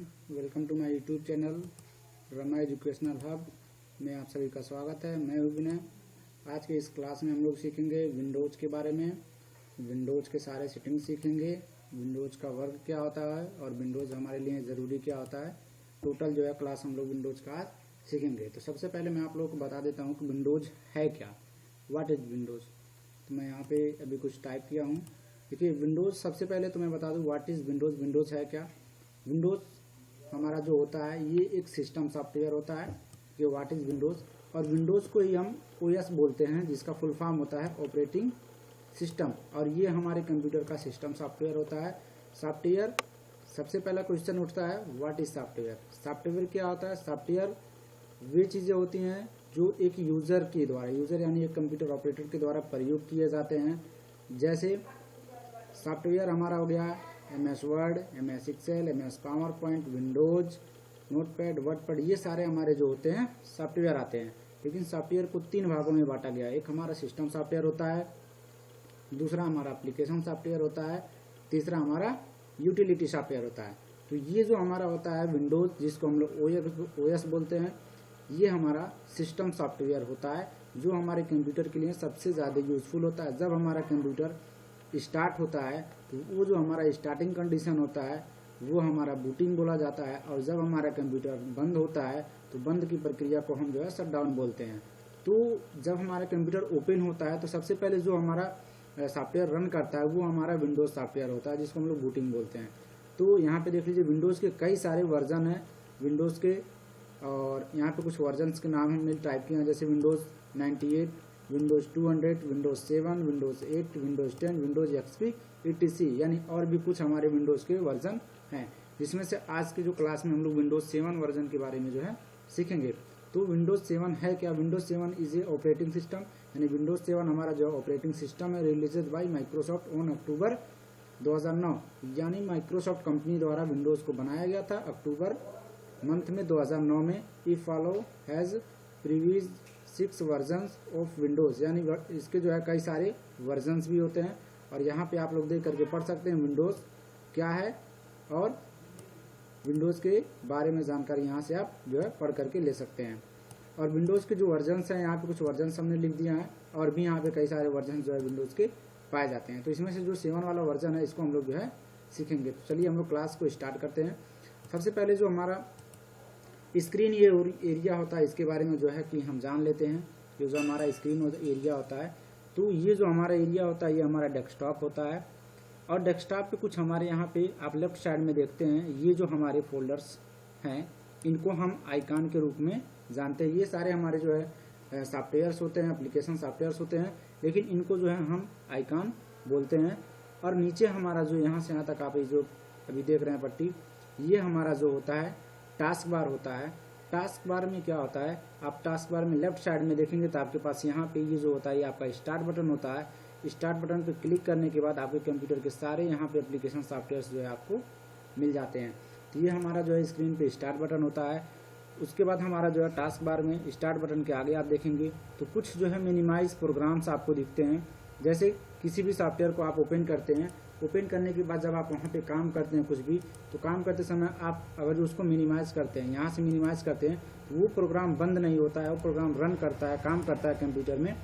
Welcome to my YouTube channel Rama educational hub में आप सभी का स्वागत है। मैं हूं विनय। आज के इस क्लास में हम लोग सीखेंगे विंडोज़ के बारे में। विंडोज़ के सारे सेटिंग्स सीखेंगे, विंडोज़ का वर्क क्या होता है और विंडोज़ हमारे लिए ज़रूरी क्या होता है। टोटल जो है क्लास हम लोग विंडोज़ का आज सीखेंगे। तो सबसे पहले मैं आप लोगों को बता देता हूँ कि विंडोज़ है क्या, व्हाट इज़ विंडोज़। तो मैं यहाँ पे अभी कुछ टाइप किया हूँ। देखिए विंडोज़, सबसे पहले तो मैं बता दूँ व्हाट इज़ विंडोज़। विंडोज़ है क्या। विंडोज़ हमारा जो होता है ये एक सिस्टम सॉफ्टवेयर होता है। ये व्हाट इज़ विंडोज़, और विंडोज़ को ही हम ओएस बोलते हैं, जिसका फुल फॉर्म होता है ऑपरेटिंग सिस्टम। और ये हमारे कंप्यूटर का सिस्टम सॉफ्टवेयर होता है। सॉफ्टवेयर, सबसे पहला क्वेश्चन उठता है व्हाट इज़ सॉफ्टवेयर। सॉफ्टवेयर क्या होता है। सॉफ्टवेयर वे चीज़ें होती हैं जो एक यूज़र के द्वारा, यूज़र यानी एक कंप्यूटर ऑपरेटर के द्वारा प्रयोग किए जाते हैं। जैसे सॉफ्टवेयर हमारा हो गया MS Word, MS Excel, MS PowerPoint, Windows, Notepad, WordPad, ये सारे हमारे जो होते हैं सॉफ्टवेयर आते हैं। लेकिन सॉफ्टवेयर को 3 भागों में बांटा गया है। एक हमारा सिस्टम सॉफ्टवेयर होता है, दूसरा हमारा एप्लीकेशन सॉफ्टवेयर होता है, तीसरा हमारा यूटिलिटी सॉफ्टवेयर होता है। तो ये जो हमारा होता है विंडोज़, जिसको हम लोग OS बोलते हैं, ये हमारा सिस्टम सॉफ्टवेयर होता है जो हमारे कंप्यूटर के लिए सबसे ज़्यादा यूज़फुल होता है। जब हमारा कंप्यूटर स्टार्ट होता है तो वो जो हमारा स्टार्टिंग कंडीशन होता है वो हमारा बूटिंग बोला जाता है, और जब हमारा कंप्यूटर बंद होता है तो बंद की प्रक्रिया को हम जो है शट डाउन बोलते हैं। तो जब हमारा कंप्यूटर ओपन होता है तो सबसे पहले जो हमारा सॉफ्टवेयर रन करता है वो हमारा विंडोज़ सॉफ्टवेयर होता है, जिसको हम लोग बूटिंग बोलते हैं। तो यहाँ पे देख लीजिए विंडोज़ के कई सारे वर्जन हैं विंडोज़ के, और यहाँ पे कुछ वर्जन्स के नाम हमने टाइप किए हैं, जैसे Windows 98, Windows 200, Windows 7, Windows 8, Windows 10, Windows XP etc, यानी और भी कुछ हमारे विंडोज़ के वर्जन हैं, जिसमें से आज की जो क्लास में हम लोग विंडोज़ 7 वर्जन के बारे में जो है सीखेंगे। तो विंडोज़ 7 है क्या। Windows 7 is a operating system, यानी विंडोज़ 7 हमारा जो ऑपरेटिंग सिस्टम है, released bye Microsoft on October 2009, यानी माइक्रोसॉफ्ट कंपनी द्वारा विंडोज़ को बनाया गया था अक्टूबर मंथ में 2009 में। ई follow has previous 6 versions of Windows, यानी इसके जो है कई सारे वर्जन्स भी होते हैं। और यहाँ पे आप लोग देख करके पढ़ सकते हैं विंडोज़ क्या है, और विंडोज़ के बारे में जानकारी यहाँ से आप जो है पढ़ करके ले सकते हैं। और विंडोज़ के जो वर्जन्स हैं, यहाँ पे कुछ वर्जन्स हमने लिख दिया है, और भी यहाँ पे कई सारे वर्जन जो है विंडोज़ के पाए जाते हैं। तो इसमें से जो 7 वाला वर्जन है इसको हम लोग जो है सीखेंगे। तो चलिए हम लोग क्लास को स्टार्ट करते हैं। सबसे पहले जो हमारा स्क्रीन ये एरिया होता है, इसके बारे में जो है कि हम जान लेते हैं। ये जो हमारा स्क्रीन एरिया होता है, तो ये जो हमारा एरिया होता है ये हमारा डेस्कटॉप होता है। और डेस्कटॉप पे कुछ हमारे यहाँ पे आप लेफ्ट साइड में देखते हैं, ये जो हमारे फोल्डर्स हैं इनको हम आइकॉन के रूप में जानते हैं। ये सारे हमारे जो है सॉफ्टवेयर्स होते हैं, एप्लीकेशन सॉफ्टवेयर्स होते हैं, लेकिन इनको जो है हम आइकॉन बोलते हैं। और नीचे हमारा जो यहाँ से यहाँ तक आप जो अभी देख रहे हैं पट्टी, ये हमारा जो होता है टास्क बार होता है। टास्क बार में क्या होता है, आप टास्क बार में लेफ्ट साइड में देखेंगे तो आपके पास यहाँ पे ये जो होता है ये आपका स्टार्ट बटन होता है। स्टार्ट बटन पे क्लिक करने के बाद आपके कंप्यूटर के सारे यहाँ पे एप्लीकेशन सॉफ्टवेयर जो है आपको मिल जाते हैं। तो ये हमारा जो है स्क्रीन पे स्टार्ट बटन होता है। उसके बाद हमारा जो है टास्क बार में स्टार्ट बटन के आगे आप देखेंगे तो कुछ जो है मिनिमाइज प्रोग्राम्स आपको दिखते हैं। जैसे किसी भी सॉफ्टवेयर को आप ओपन करते हैं, ओपन करने के बाद जब आप वहाँ पे काम करते हैं कुछ भी, तो काम करते समय आप अगर उसको मिनिमाइज़ करते हैं, यहाँ से मिनिमाइज़ करते हैं, तो वो प्रोग्राम बंद नहीं होता है, वो प्रोग्राम रन करता है, काम करता है कंप्यूटर में,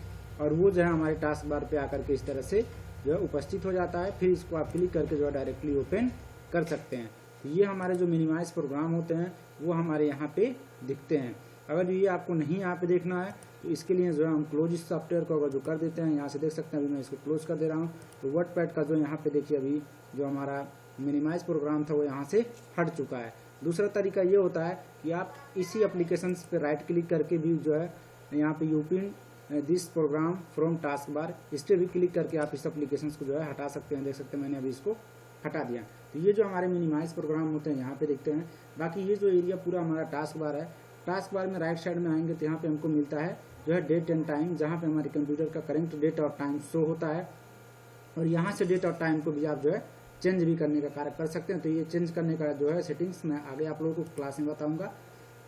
और वो जो है हमारे टास्क बार पे आकर के इस तरह से जो है उपस्थित हो जाता है। फिर इसको आप क्लिक करके जो है डायरेक्टली ओपन कर सकते हैं। तो ये हमारे जो मिनिमाइज प्रोग्राम होते हैं वो हमारे यहाँ पे दिखते हैं। अगर ये आपको नहीं यहाँ पे देखना है तो इसके लिए जो है हम क्लोज इस सॉफ्टवेयर को अगर जो कर देते हैं, यहाँ से देख सकते हैं अभी मैं इसको क्लोज कर दे रहा हूँ, तो वर्डपैड का जो यहाँ पे देखिए अभी जो हमारा मिनिमाइज प्रोग्राम था वो यहाँ से हट चुका है। दूसरा तरीका ये होता है कि आप इसी एप्लीकेशन पे राइट क्लिक करके भी जो है यहाँ पे open this program from taskbar, इस पर भी क्लिक करके आप इस एप्लीकेशन को जो है हटा सकते हैं। देख सकते हैं मैंने अभी इसको हटा दिया। तो ये जो हमारे मिनिमाइज प्रोग्राम होते हैं यहाँ पे देखते हैं। बाकी ये जो एरिया पूरा हमारा टास्क बार है, टास्क बार में राइट साइड में आएंगे तो यहाँ पे हमको मिलता है जो है डेट एंड टाइम, जहाँ पे हमारे कंप्यूटर का करेंट डेट और टाइम शो होता है। और यहाँ से डेट और टाइम को भी आप जो है चेंज भी करने का कार्य कर सकते हैं। तो ये चेंज करने का जो है सेटिंग्स मैं आगे आप लोगों को क्लास में बताऊंगा।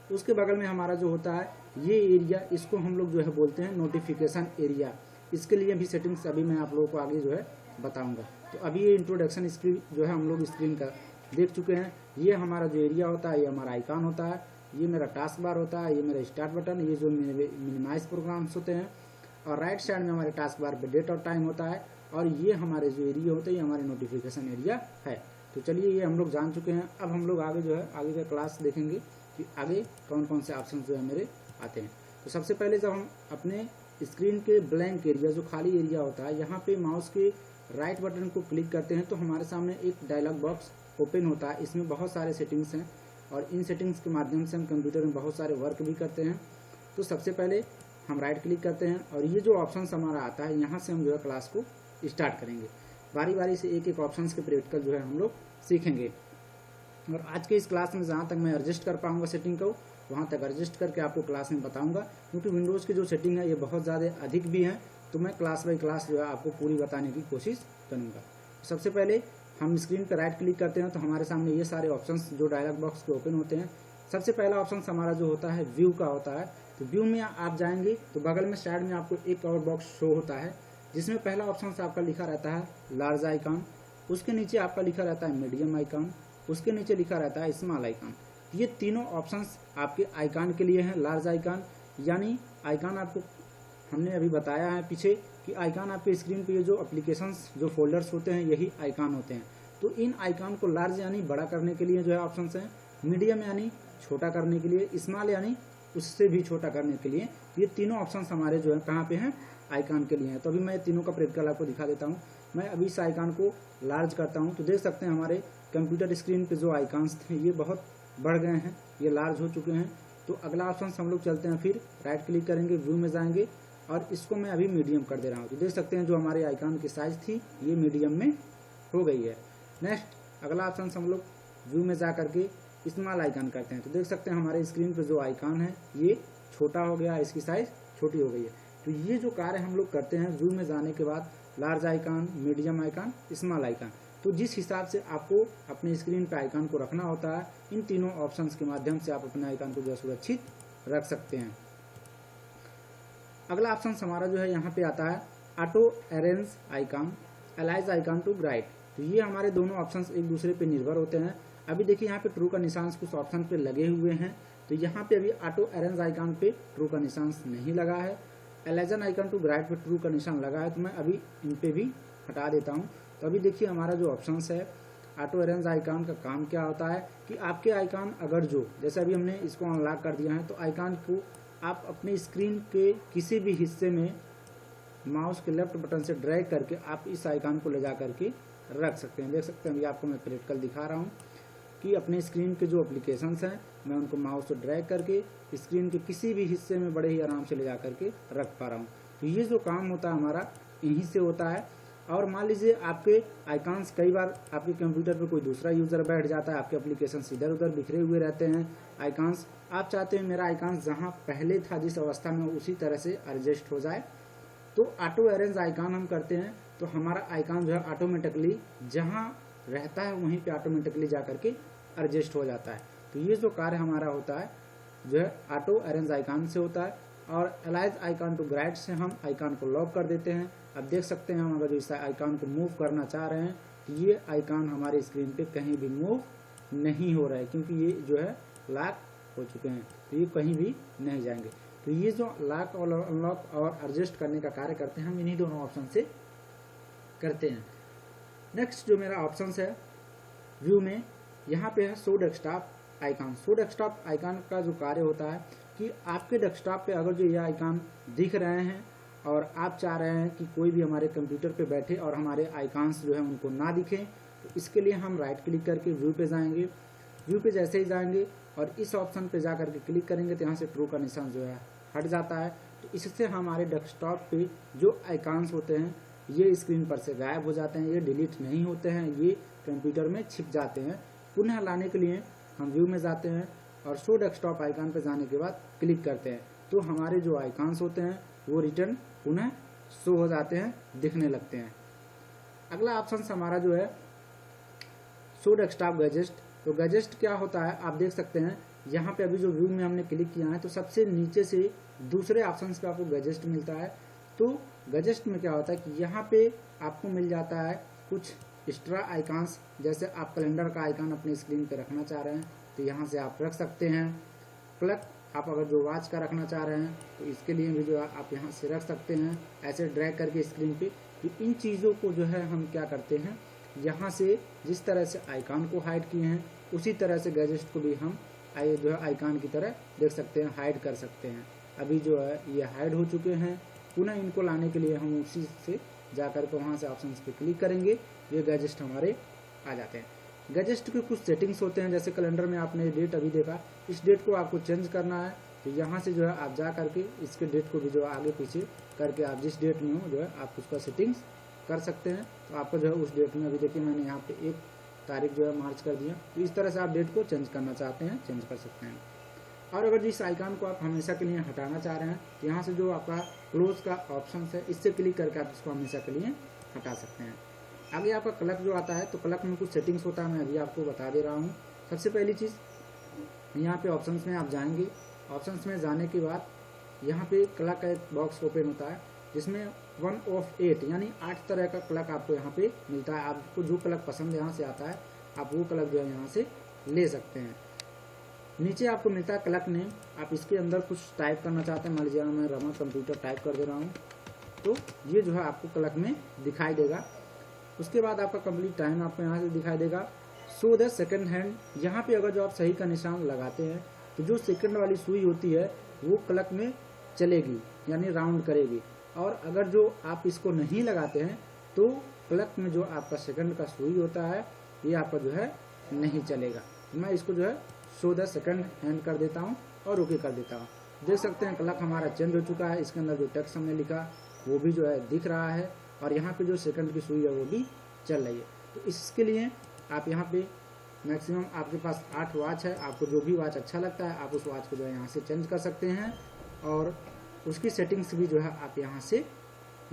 उसके बगल में हमारा जो होता है ये एरिया, इसको हम लोग जो है बोलते हैं नोटिफिकेशन एरिया। इसके लिए भी सेटिंग्स अभी मैं आप लोगों को आगे जो है बताऊंगा। तो अभी ये इंट्रोडक्शन स्क्रीन जो है हम लोग स्क्रीन का देख चुके हैं। ये हमारा जो एरिया होता है ये हमारा आइकॉन होता है, ये मेरा टास्क बार होता है, ये मेरा स्टार्ट बटन, ये जो मिनिमाइज प्रोग्राम्स होते हैं, और राइट साइड में हमारे टास्क बार पे डेट और टाइम होता है, और ये हमारे जो एरिया होते हैं ये हमारे नोटिफिकेशन एरिया है। तो चलिए ये हम लोग जान चुके हैं। अब हम लोग आगे जो है आगे का क्लास देखेंगे कि आगे कौन कौन से ऑप्शन जो है मेरे आते हैं। तो सबसे पहले जब हम अपने स्क्रीन के ब्लैंक एरिया जो खाली एरिया होता है यहाँ पे माउस के राइट बटन को क्लिक करते हैं तो हमारे सामने एक डायलॉग बॉक्स ओपन होता है। इसमें बहुत सारे सेटिंग्स हैं और इन सेटिंग्स के माध्यम से हम कंप्यूटर में बहुत सारे वर्क भी करते हैं। तो सबसे पहले हम राइट क्लिक करते हैं और ये जो ऑप्शन हमारा आता है यहाँ से हम जो है क्लास को स्टार्ट करेंगे। बारी बारी से एक एक ऑप्शन के प्रैक्टिकल जो है हम लोग सीखेंगे। और आज के इस क्लास में जहाँ तक मैं एडजस्ट कर पाऊँगा सेटिंग को वहाँ तक एडजस्ट करके आपको क्लास में बताऊँगा, क्योंकि विंडोज़ की जो सेटिंग है ये बहुत ज़्यादा अधिक भी है, तो मैं क्लास बाई क्लास जो है आपको पूरी बताने की कोशिश करूँगा। सबसे पहले हम स्क्रीन पर राइट क्लिक करते हैं तो हमारे सामने ये सारे ऑप्शंस जो डायलॉग बॉक्स के ओपन होते हैं। सबसे पहला ऑप्शन हमारा जो होता है व्यू का होता है। तो व्यू में आप जाएंगे तो बगल में साइड में आपको एक और बॉक्स शो होता है जिसमें पहला ऑप्शन आपका लिखा रहता है लार्ज आइकॉन, उसके नीचे आपका लिखा रहता है मीडियम आइकॉन, उसके नीचे लिखा रहता है स्मॉल आइकॉन। ये तीनों ऑप्शंस आपके आइकॉन के लिए हैं। लार्ज आइकॉन यानी आइकॉन आपको हमने अभी बताया है पीछे कि आइकॉन आपके स्क्रीन पे ये जो एप्लीकेशंस जो फोल्डर्स होते हैं यही आइकॉन होते हैं। तो इन आइकॉन को लार्ज यानी बड़ा करने के लिए जो है ऑप्शंस हैं, मीडियम यानी छोटा करने के लिए, स्मॉल यानी उससे भी छोटा करने के लिए। ये तीनों ऑप्शंस हमारे जो है कहाँ पे हैं, आइकॉन के लिए हैं। तो अभी मैं तीनों का प्रैक्टिकल आपको दिखा देता हूँ। मैं अभी इस आइकॉन को लार्ज करता हूँ तो देख सकते हैं हमारे कंप्यूटर स्क्रीन पे जो आइकॉन्स थे ये बहुत बढ़ गए हैं, ये लार्ज हो चुके हैं। तो अगला ऑप्शन हम लोग चलते हैं, फिर राइट क्लिक करेंगे, व्यू में जाएंगे और इसको मैं अभी मीडियम कर दे रहा हूँ। तो देख सकते हैं जो हमारे आइकॉन की साइज थी ये मीडियम में हो गई है। नेक्स्ट अगला ऑप्शन हम लोग व्यू में जा करके स्मॉल आइकॉन करते हैं। तो देख सकते हैं हमारे स्क्रीन पर जो आइकॉन है ये छोटा हो गया, इसकी साइज छोटी हो गई है। तो ये जो कार्य हम लोग करते हैं व्यू में जाने के बाद, large icon, medium icon, small icon, तो जिस हिसाब से आपको अपने स्क्रीन पे आइकॉन को रखना होता है इन तीनों ऑप्शंस के माध्यम से आप अपने आइकॉन को जो सुरक्षित रख सकते हैं। अगला ऑप्शन हमारा जो है यहाँ पे आता है ऑटो अरेंज आइकॉन, अलाइज आइकॉन टू राइट। तो ये हमारे दोनों ऑप्शंस एक दूसरे पे निर्भर होते हैं। अभी देखिए यहाँ पे ट्रू का निशान कुछ ऑप्शन पे लगे हुए हैं, तो यहाँ पे अभी ऑटो अरेंज आइकॉन पे ट्रू का निशान नहीं लगा है। अलाइजन आइकॉन टू राइट पे ट्रू का निशान लगा है, तो मैं अभी इन पे भी हटा देता हूँ। तो अभी देखिए हमारा जो ऑप्शंस है ऑटो अरेंज आइकॉन का काम क्या होता है कि आपके आइकॉन अगर जो जैसे अभी हमने इसको अनलॉक कर दिया है तो आइकॉन को आप अपने स्क्रीन के किसी भी हिस्से में माउस के लेफ्ट बटन से ड्रैग करके आप इस आइकॉन को ले जा करके रख सकते हैं। देख सकते हैं अभी आपको मैं प्रैक्टिकल दिखा रहा हूँ कि अपने स्क्रीन के जो एप्लीकेशंस हैं मैं उनको माउस से ड्रैग करके स्क्रीन के किसी भी हिस्से में बड़े ही आराम से ले जा करके रख पा रहा हूँ। तो ये जो काम होता है हमारा यहीं से होता है। और मान लीजिए आपके आइकॉन्स कई बार आपके कंप्यूटर पे कोई दूसरा यूज़र बैठ जाता है, आपके एप्लीकेशंस इधर उधर बिखरे हुए रहते हैं आइकॉन्स, आप चाहते हैं मेरा आइकॉन्स जहाँ पहले था जिस अवस्था में उसी तरह से एडजस्ट हो जाए, तो ऑटो अरेंज आइकॉन हम करते हैं तो हमारा आइकॉन जो है ऑटोमेटिकली जहाँ रहता है वहीं पे ऑटोमेटिकली जा करके एडजस्ट हो जाता है। तो ये जो कार्य हमारा होता है जो है ऑटो अरेंज आइकॉन से होता है। और अलाइज आइकॉन टू राइट से हम आइकॉन को लॉक कर देते हैं। अब देख सकते हैं हम अगर इस आइकॉन को मूव करना चाह रहे हैं तो ये आइकॉन हमारे स्क्रीन पे कहीं भी मूव नहीं हो रहा है, क्योंकि ये जो है लॉक हो चुके हैं, तो ये कहीं भी नहीं जाएंगे। तो ये जो लॉक और अनलॉक और एडजस्ट करने का कार्य करते हैं हम इन्हीं दोनों ऑप्शन से करते हैं। नेक्स्ट जो मेरा ऑप्शन है व्यू में, यहाँ पे है show desktop icon. Show desktop icon का जो कार्य होता है कि आपके डेस्कटॉप पे अगर जो ये आइकॉन दिख रहे हैं और आप चाह रहे हैं कि कोई भी हमारे कंप्यूटर पे बैठे और हमारे आइकॉन्स जो है उनको ना दिखें, तो इसके लिए हम राइट क्लिक करके व्यू पे जाएंगे। व्यू पे जैसे ही जाएंगे और इस ऑप्शन पे जा करके क्लिक करेंगे तो यहाँ से ट्रू का निशान जो है हट जाता है। तो इससे हमारे डेस्कटॉप पे जो आइकॉन्स होते हैं ये स्क्रीन पर से गायब हो जाते हैं, ये डिलीट नहीं होते हैं, ये कंप्यूटर में छिप जाते हैं। पुनः लाने के लिए हम व्यू में जाते हैं और शो डेस्कटॉप आइकॉन पे जाने के बाद क्लिक करते हैं, तो हमारे जो आइकॉन्स होते हैं वो रिटर्न पुनः शो हो जाते हैं, दिखने लगते हैं। अगला ऑप्शन हमारा जो है शो डेस्कटॉप गैजेट। तो गैजेट क्या होता है आप देख सकते हैं यहाँ पे अभी जो व्यू में हमने क्लिक किया है तो सबसे नीचे से दूसरे ऑप्शन पे आपको गैजेट मिलता है। तो गैजेट में क्या होता है कि यहाँ पे आपको मिल जाता है कुछ एक्स्ट्रा आइकॉन्स, जैसे आप कैलेंडर का आइकॉन अपनी स्क्रीन पे रखना चाह रहे हैं तो यहाँ से आप रख सकते हैं। क्लॉक आप अगर जो वॉच का रखना चाह रहे हैं तो इसके लिए भी जो है आप यहाँ से रख सकते हैं, ऐसे ड्रैग करके स्क्रीन पे। तो इन चीज़ों को जो है हम क्या करते हैं, यहाँ से जिस तरह से आइकॉन को हाइड किए हैं उसी तरह से गैजेट को भी हम जो है आइकॉन की तरह देख सकते हैं, हाइड कर सकते हैं। अभी जो है ये हाइड हो चुके हैं। पुनः इनको लाने के लिए हम उसी से जाकर के वहाँ से ऑप्शंस पे क्लिक करेंगे, ये गैजेट हमारे आ जाते हैं। गैजेट के कुछ सेटिंग्स होते हैं, जैसे कैलेंडर में आपने डेट अभी देखा, इस डेट को आपको चेंज करना है तो यहाँ से जो है आप जा करके इसके डेट को भी जो है आगे पीछे करके आप जिस डेट में हो जो है आप उसका सेटिंग्स कर सकते हैं। तो आपको जो है उस डेट में, अभी देखिए मैंने यहाँ पे 1 तारीख जो है मार्च कर दिया, तो इस तरह से आप डेट को चेंज करना चाहते हैं चेंज कर सकते हैं। और अगर जिस आइकॉन को आप हमेशा के लिए हटाना चाह रहे हैं तो यहाँ से जो आपका क्लोज का ऑप्शन है इससे क्लिक करके आप इसको हमेशा के लिए हटा सकते हैं। आगे आपका क्लॉक जो आता है तो क्लॉक में कुछ सेटिंग्स होता है, मैं अभी आपको बता दे रहा हूँ। सबसे पहली चीज़ यहाँ पे ऑप्शंस में आप जाएंगे, ऑप्शंस में जाने के बाद यहाँ पे क्लॉक का एक बॉक्स ओपन होता है जिसमें 1 of 8 यानी 8 तरह का क्लॉक आपको यहाँ पे मिलता है। आपको जो क्लॉक पसंद यहाँ से आता है आप वो क्लॉक जो है यहाँ से ले सकते हैं। नीचे आपको मिलता है क्लॉक नेम, आप इसके अंदर कुछ टाइप करना चाहते हैं, मान लीजिए मैं रमा कंप्यूटर टाइप कर दे रहा हूँ तो ये जो है आपको क्लॉक में दिखाई देगा। उसके बाद आपका कंप्लीट टाइम आपको यहाँ से दिखाई देगा। सो द सेकंड हैंड, यहाँ पे अगर जो आप सही का निशान लगाते हैं तो जो सेकंड वाली सुई होती है वो क्लॉक में चलेगी यानी राउंड करेगी, और अगर जो आप इसको नहीं लगाते हैं तो क्लॉक में जो आपका सेकंड का सुई होता है ये आपका जो है नहीं चलेगा। मैं इसको जो है शो द सेकंड हैंड कर देता हूँ और ओके कर देता हूँ। देख सकते हैं क्लॉक हमारा चेंज हो चुका है, इसके अंदर जो टेक्स्ट हमने लिखा वो भी जो है दिख रहा है और यहाँ पे जो सेकंड की सुई है वो भी चल रही है। तो इसके लिए आप यहाँ पे मैक्सिमम आपके पास 8 वॉच है, आपको जो भी वॉच अच्छा लगता है आप उस वॉच को जो है यहाँ से चेंज कर सकते हैं, और उसकी सेटिंग्स भी जो है आप यहाँ से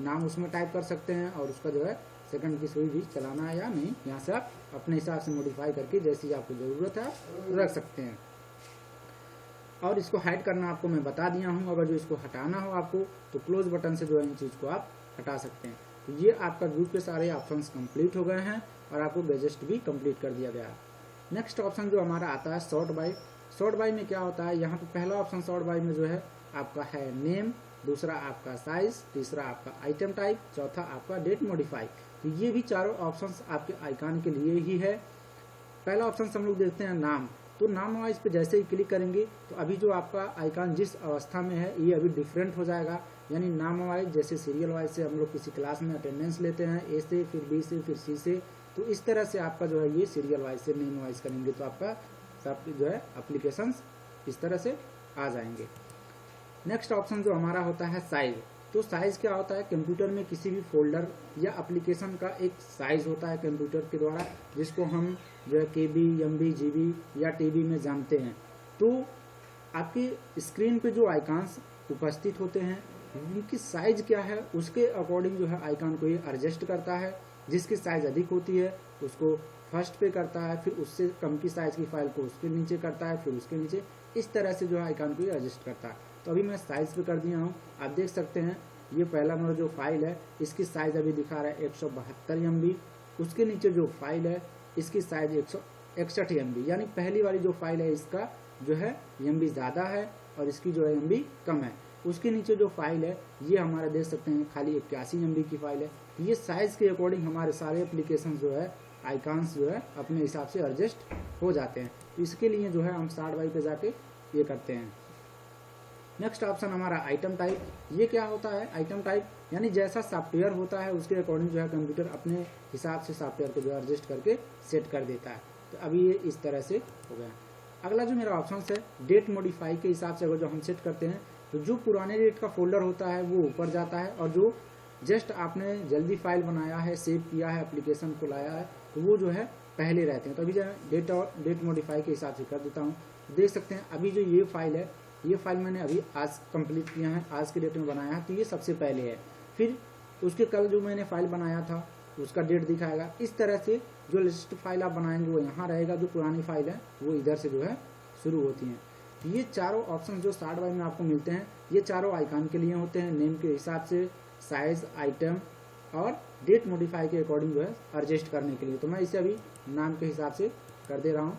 नाम उसमें टाइप कर सकते हैं और उसका जो है सेकंड की सुई भी चलाना है या नहीं, यहाँ से आप अपने हिसाब से मॉडिफाई करके जैसी आपको ज़रूरत है रख सकते हैं। और इसको हाइड करना आपको मैं बता दिया हूँ, अगर जो इसको हटाना हो आपको तो क्लोज बटन से जो है इन चीज़ को आप हटा सकते हैं। तो ये आपका ग्रुप के सारे ऑप्शंस कंप्लीट हो गए हैं और आपको गैजेट भी कंप्लीट कर दिया गया है। नेक्स्ट ऑप्शन जो हमारा आता है सॉर्ट बाय। सॉर्ट बाय में क्या होता है, यहाँ पे पहला ऑप्शन सॉर्ट बाय में जो है आपका है नेम, दूसरा आपका साइज, तीसरा आपका आइटम टाइप, चौथा आपका डेट मॉडिफाई। तो ये भी चारों ऑप्शंस आपके आइकॉन के लिए ही है। पहला ऑप्शन हम लोग देखते हैं नाम। तो नाम वाइज पे जैसे ही क्लिक करेंगे तो अभी जो आपका आइकॉन जिस अवस्था में है ये अभी डिफरेंट हो जाएगा, यानी नाम वाइज जैसे सीरियल वाइज से हम लोग किसी क्लास में अटेंडेंस लेते हैं ए से, फिर बी से, फिर सी से, तो इस तरह से आपका जो है ये सीरियल वाइज से नेम वाइज करेंगे तो आपका सब जो है एप्लीकेशंस इस तरह से आ जाएंगे। नेक्स्ट ऑप्शन जो हमारा होता है साइज। तो साइज क्या होता है, कंप्यूटर में किसी भी फोल्डर या एप्लीकेशन का एक साइज होता है कंप्यूटर के द्वारा जिसको हम जो है KB, MB, GB या TB में जानते हैं। तो आपकी स्क्रीन पे जो आइकॉन्स उपस्थित होते हैं उनकी साइज क्या है उसके अकॉर्डिंग जो है आइकॉन को ये एडजस्ट करता है। जिसकी साइज अधिक होती है उसको फर्स्ट पे करता है, फिर उससे कम की साइज की फाइल को उसके नीचे करता है, फिर उसके नीचे, इस तरह से जो है आइकॉन को एडजस्ट करता है। तो अभी मैं साइज पे कर दिया हूँ, आप देख सकते हैं ये पहला मेरा जो फाइल है इसकी साइज अभी दिखा रहा है 172 MB। उसके नीचे जो फाइल है इसकी साइज 161 MB, यानी पहली वाली जो फाइल है इसका जो है MB ज़्यादा है और इसकी जो है MB कम है। उसके नीचे जो फाइल है ये हमारा देख सकते हैं खाली 81 MB की फाइल है। ये साइज़ के अकॉर्डिंग हमारे सारे एप्लीकेशन जो है आइकॉन्स जो है अपने हिसाब से एडजस्ट हो जाते हैं। इसके लिए जो है हम सॉर्ट बाय पे जाके ये करते हैं। नेक्स्ट ऑप्शन हमारा आइटम टाइप। ये क्या होता है, आइटम टाइप यानी जैसा सॉफ्टवेयर होता है उसके अकॉर्डिंग जो है कंप्यूटर अपने हिसाब से सॉफ्टवेयर को जो है एडजस्ट करके सेट कर देता है। तो अभी ये इस तरह से हो गया। अगला जो मेरा ऑप्शन है डेट मॉडिफाई के हिसाब से अगर जो हम सेट करते हैं तो जो पुराने डेट का फोल्डर होता है वो ऊपर जाता है और जो जस्ट आपने जल्दी फाइल बनाया है, सेव किया है, एप्लीकेशन को लाया है तो वो जो है पहले रहते हैं। तो अभी जो है डेट मॉडिफाई के हिसाब से कर देता हूँ। देख सकते हैं अभी जो ये फाइल है ये फाइल मैंने अभी आज कंप्लीट किया है, आज के डेट में बनाया है तो ये सबसे पहले है। फिर उसके कल जो मैंने फाइल बनाया था उसका डेट दिखाएगा। इस तरह से जो लिस्ट फाइल आप बनाएंगे वो यहाँ रहेगा, जो पुरानी फाइल है वो इधर से जो है शुरू होती हैं। ये चारों ऑप्शन जो सॉर्ट बाय में आपको मिलते हैं ये चारों आइकॉन के लिए होते हैं, नेम के हिसाब से, साइज, आइटम और डेट मॉडिफाई के अकॉर्डिंग जो है एडजस्ट करने के लिए। तो मैं इसे अभी नाम के हिसाब से कर दे रहा हूँ।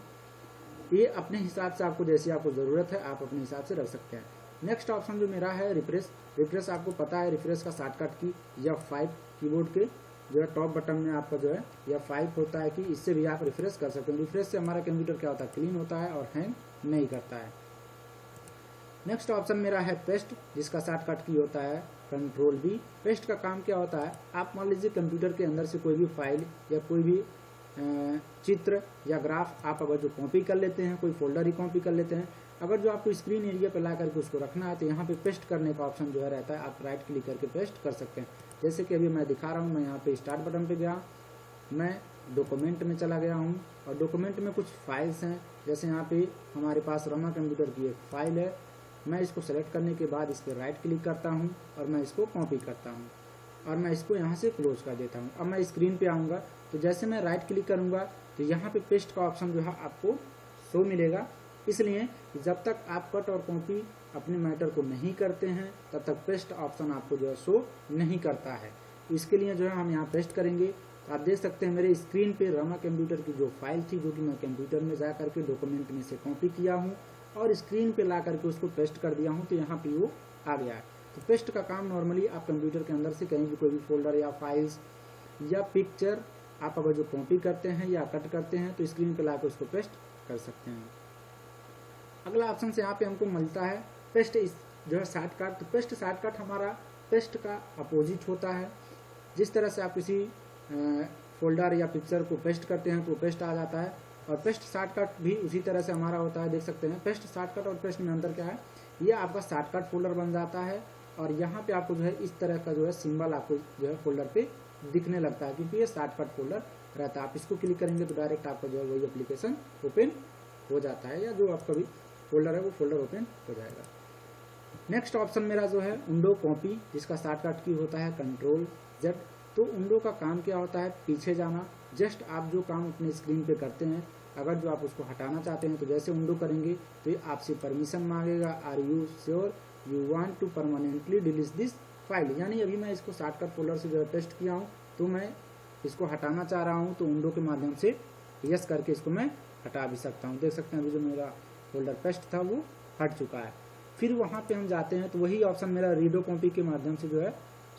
ये अपने हिसाब से आपको जैसी आपको ज़रूरत है आप अपने हिसाब से रख सकते हैं। नेक्स्ट ऑप्शन जो मेरा है रिफ्रेश। रिफ्रेश आपको पता है रिफ्रेश का शॉर्टकट की F5 कीबोर्ड के जो है टॉप बटन में आपका जो है F5 होता है कि इससे भी आप रिफ्रेश कर सकते हैं। रिफ्रेश से हमारा कंप्यूटर क्या होता है, क्लीन होता है और हैंग नहीं करता है। नेक्स्ट ऑप्शन मेरा है पेस्ट, जिसका शॉर्टकट की होता है Ctrl+V। पेस्ट का काम क्या होता है, आप मान लीजिए कंप्यूटर के अंदर से कोई भी फाइल या कोई भी चित्र या ग्राफ आप अगर जो कॉपी कर लेते हैं, कोई फोल्डर ही कॉपी कर लेते हैं, अगर जो आपको स्क्रीन एरिया पर ला करके उसको रखना है तो यहाँ पे पेस्ट करने का ऑप्शन जो है रहता है, आप राइट क्लिक करके पेस्ट कर सकते हैं। जैसे कि अभी मैं दिखा रहा हूँ, मैं यहाँ पे स्टार्ट बटन पे गया, मैं डॉक्यूमेंट में चला गया हूँ और डॉक्यूमेंट में कुछ फाइल्स हैं। जैसे यहाँ पे हमारे पास रमा कंप्यूटर की एक फाइल है, मैं इसको सेलेक्ट करने के बाद इस पर राइट क्लिक करता हूँ और मैं इसको कॉपी करता हूँ और मैं इसको यहाँ से क्लोज कर देता हूँ। अब मैं स्क्रीन पे आऊँगा तो जैसे मैं राइट क्लिक करूँगा तो यहाँ पे पेस्ट का ऑप्शन जो है आपको शो मिलेगा। इसलिए जब तक आप कट और कॉपी अपने मैटर को नहीं करते हैं तब तक पेस्ट ऑप्शन आपको जो है शो नहीं करता है। इसके लिए जो है हम यहाँ पेस्ट करेंगे। तो आप देख सकते हैं मेरे स्क्रीन पे रमा कंप्यूटर की जो फाइल थी, जो कि मैं कंप्यूटर में जा करके डॉक्यूमेंट में से कॉपी किया हूँ और स्क्रीन पे ला करके उसको पेस्ट कर दिया हूँ, तो यहाँ पे वो आ गया है। तो पेस्ट का काम नॉर्मली आप कंप्यूटर के अंदर से कहीं भी कोई भी फोल्डर या फाइल्स या पिक्चर आप अगर जो कॉपी करते हैं या कट करते हैं तो स्क्रीन पे ला कर उसको पेस्ट कर सकते हैं। अगला ऑप्शन से यहाँ पे हमको मिलता है पेस्ट जो है शॉर्टकट। तो पेस्ट शॉर्टकट हमारा पेस्ट का अपोजिट होता है। जिस तरह से आप किसी फोल्डर या पिक्चर को पेस्ट करते हैं तो पेस्ट आ जाता है, और पेस्ट शॉर्टकट भी उसी तरह से हमारा होता है। देख सकते हैं पेस्ट शॉर्टकट और पेस्ट में अंतर क्या है, ये आपका शॉर्टकट फोल्डर बन जाता है और यहाँ पे आपको जो है इस तरह का जो है सिंबल आपको जो है फोल्डर पे दिखने लगता है, क्योंकि ये शॉर्टकट फोल्डर रहता है। आप इसको क्लिक करेंगे तो डायरेक्ट आपका जो है वही एप्लीकेशन ओपन हो जाता है, या जो आपका भी फोल्डर है वो फोल्डर ओपन हो जाएगा। नेक्स्ट ऑप्शन मेरा जो है उंडो कॉपी, जिसका शॉर्टकट की होता है Ctrl+Z। तो उंडो का काम क्या होता है, पीछे जाना। जस्ट आप जो काम अपने स्क्रीन पे करते हैं, अगर जो आप उसको हटाना चाहते हैं तो जैसे उंडो करेंगे तो ये आपसे परमिशन मांगेगा, are you sure you want to permanently delete this file. यानी अभी मैं इसको शॉर्टकट फोल्डर से जो है पेस्ट किया हूँ तो मैं इसको हटाना चाह रहा हूँ, तो उंडो के माध्यम से यस करके इसको मैं हटा भी सकता हूँ। देख सकते हैं अभी जो मेरा फोल्डर पेस्ट था वो हट चुका है। फिर वहाँ पे हम जाते हैं तो वही ऑप्शन मेरा रीडो कॉपी के माध्यम से जो है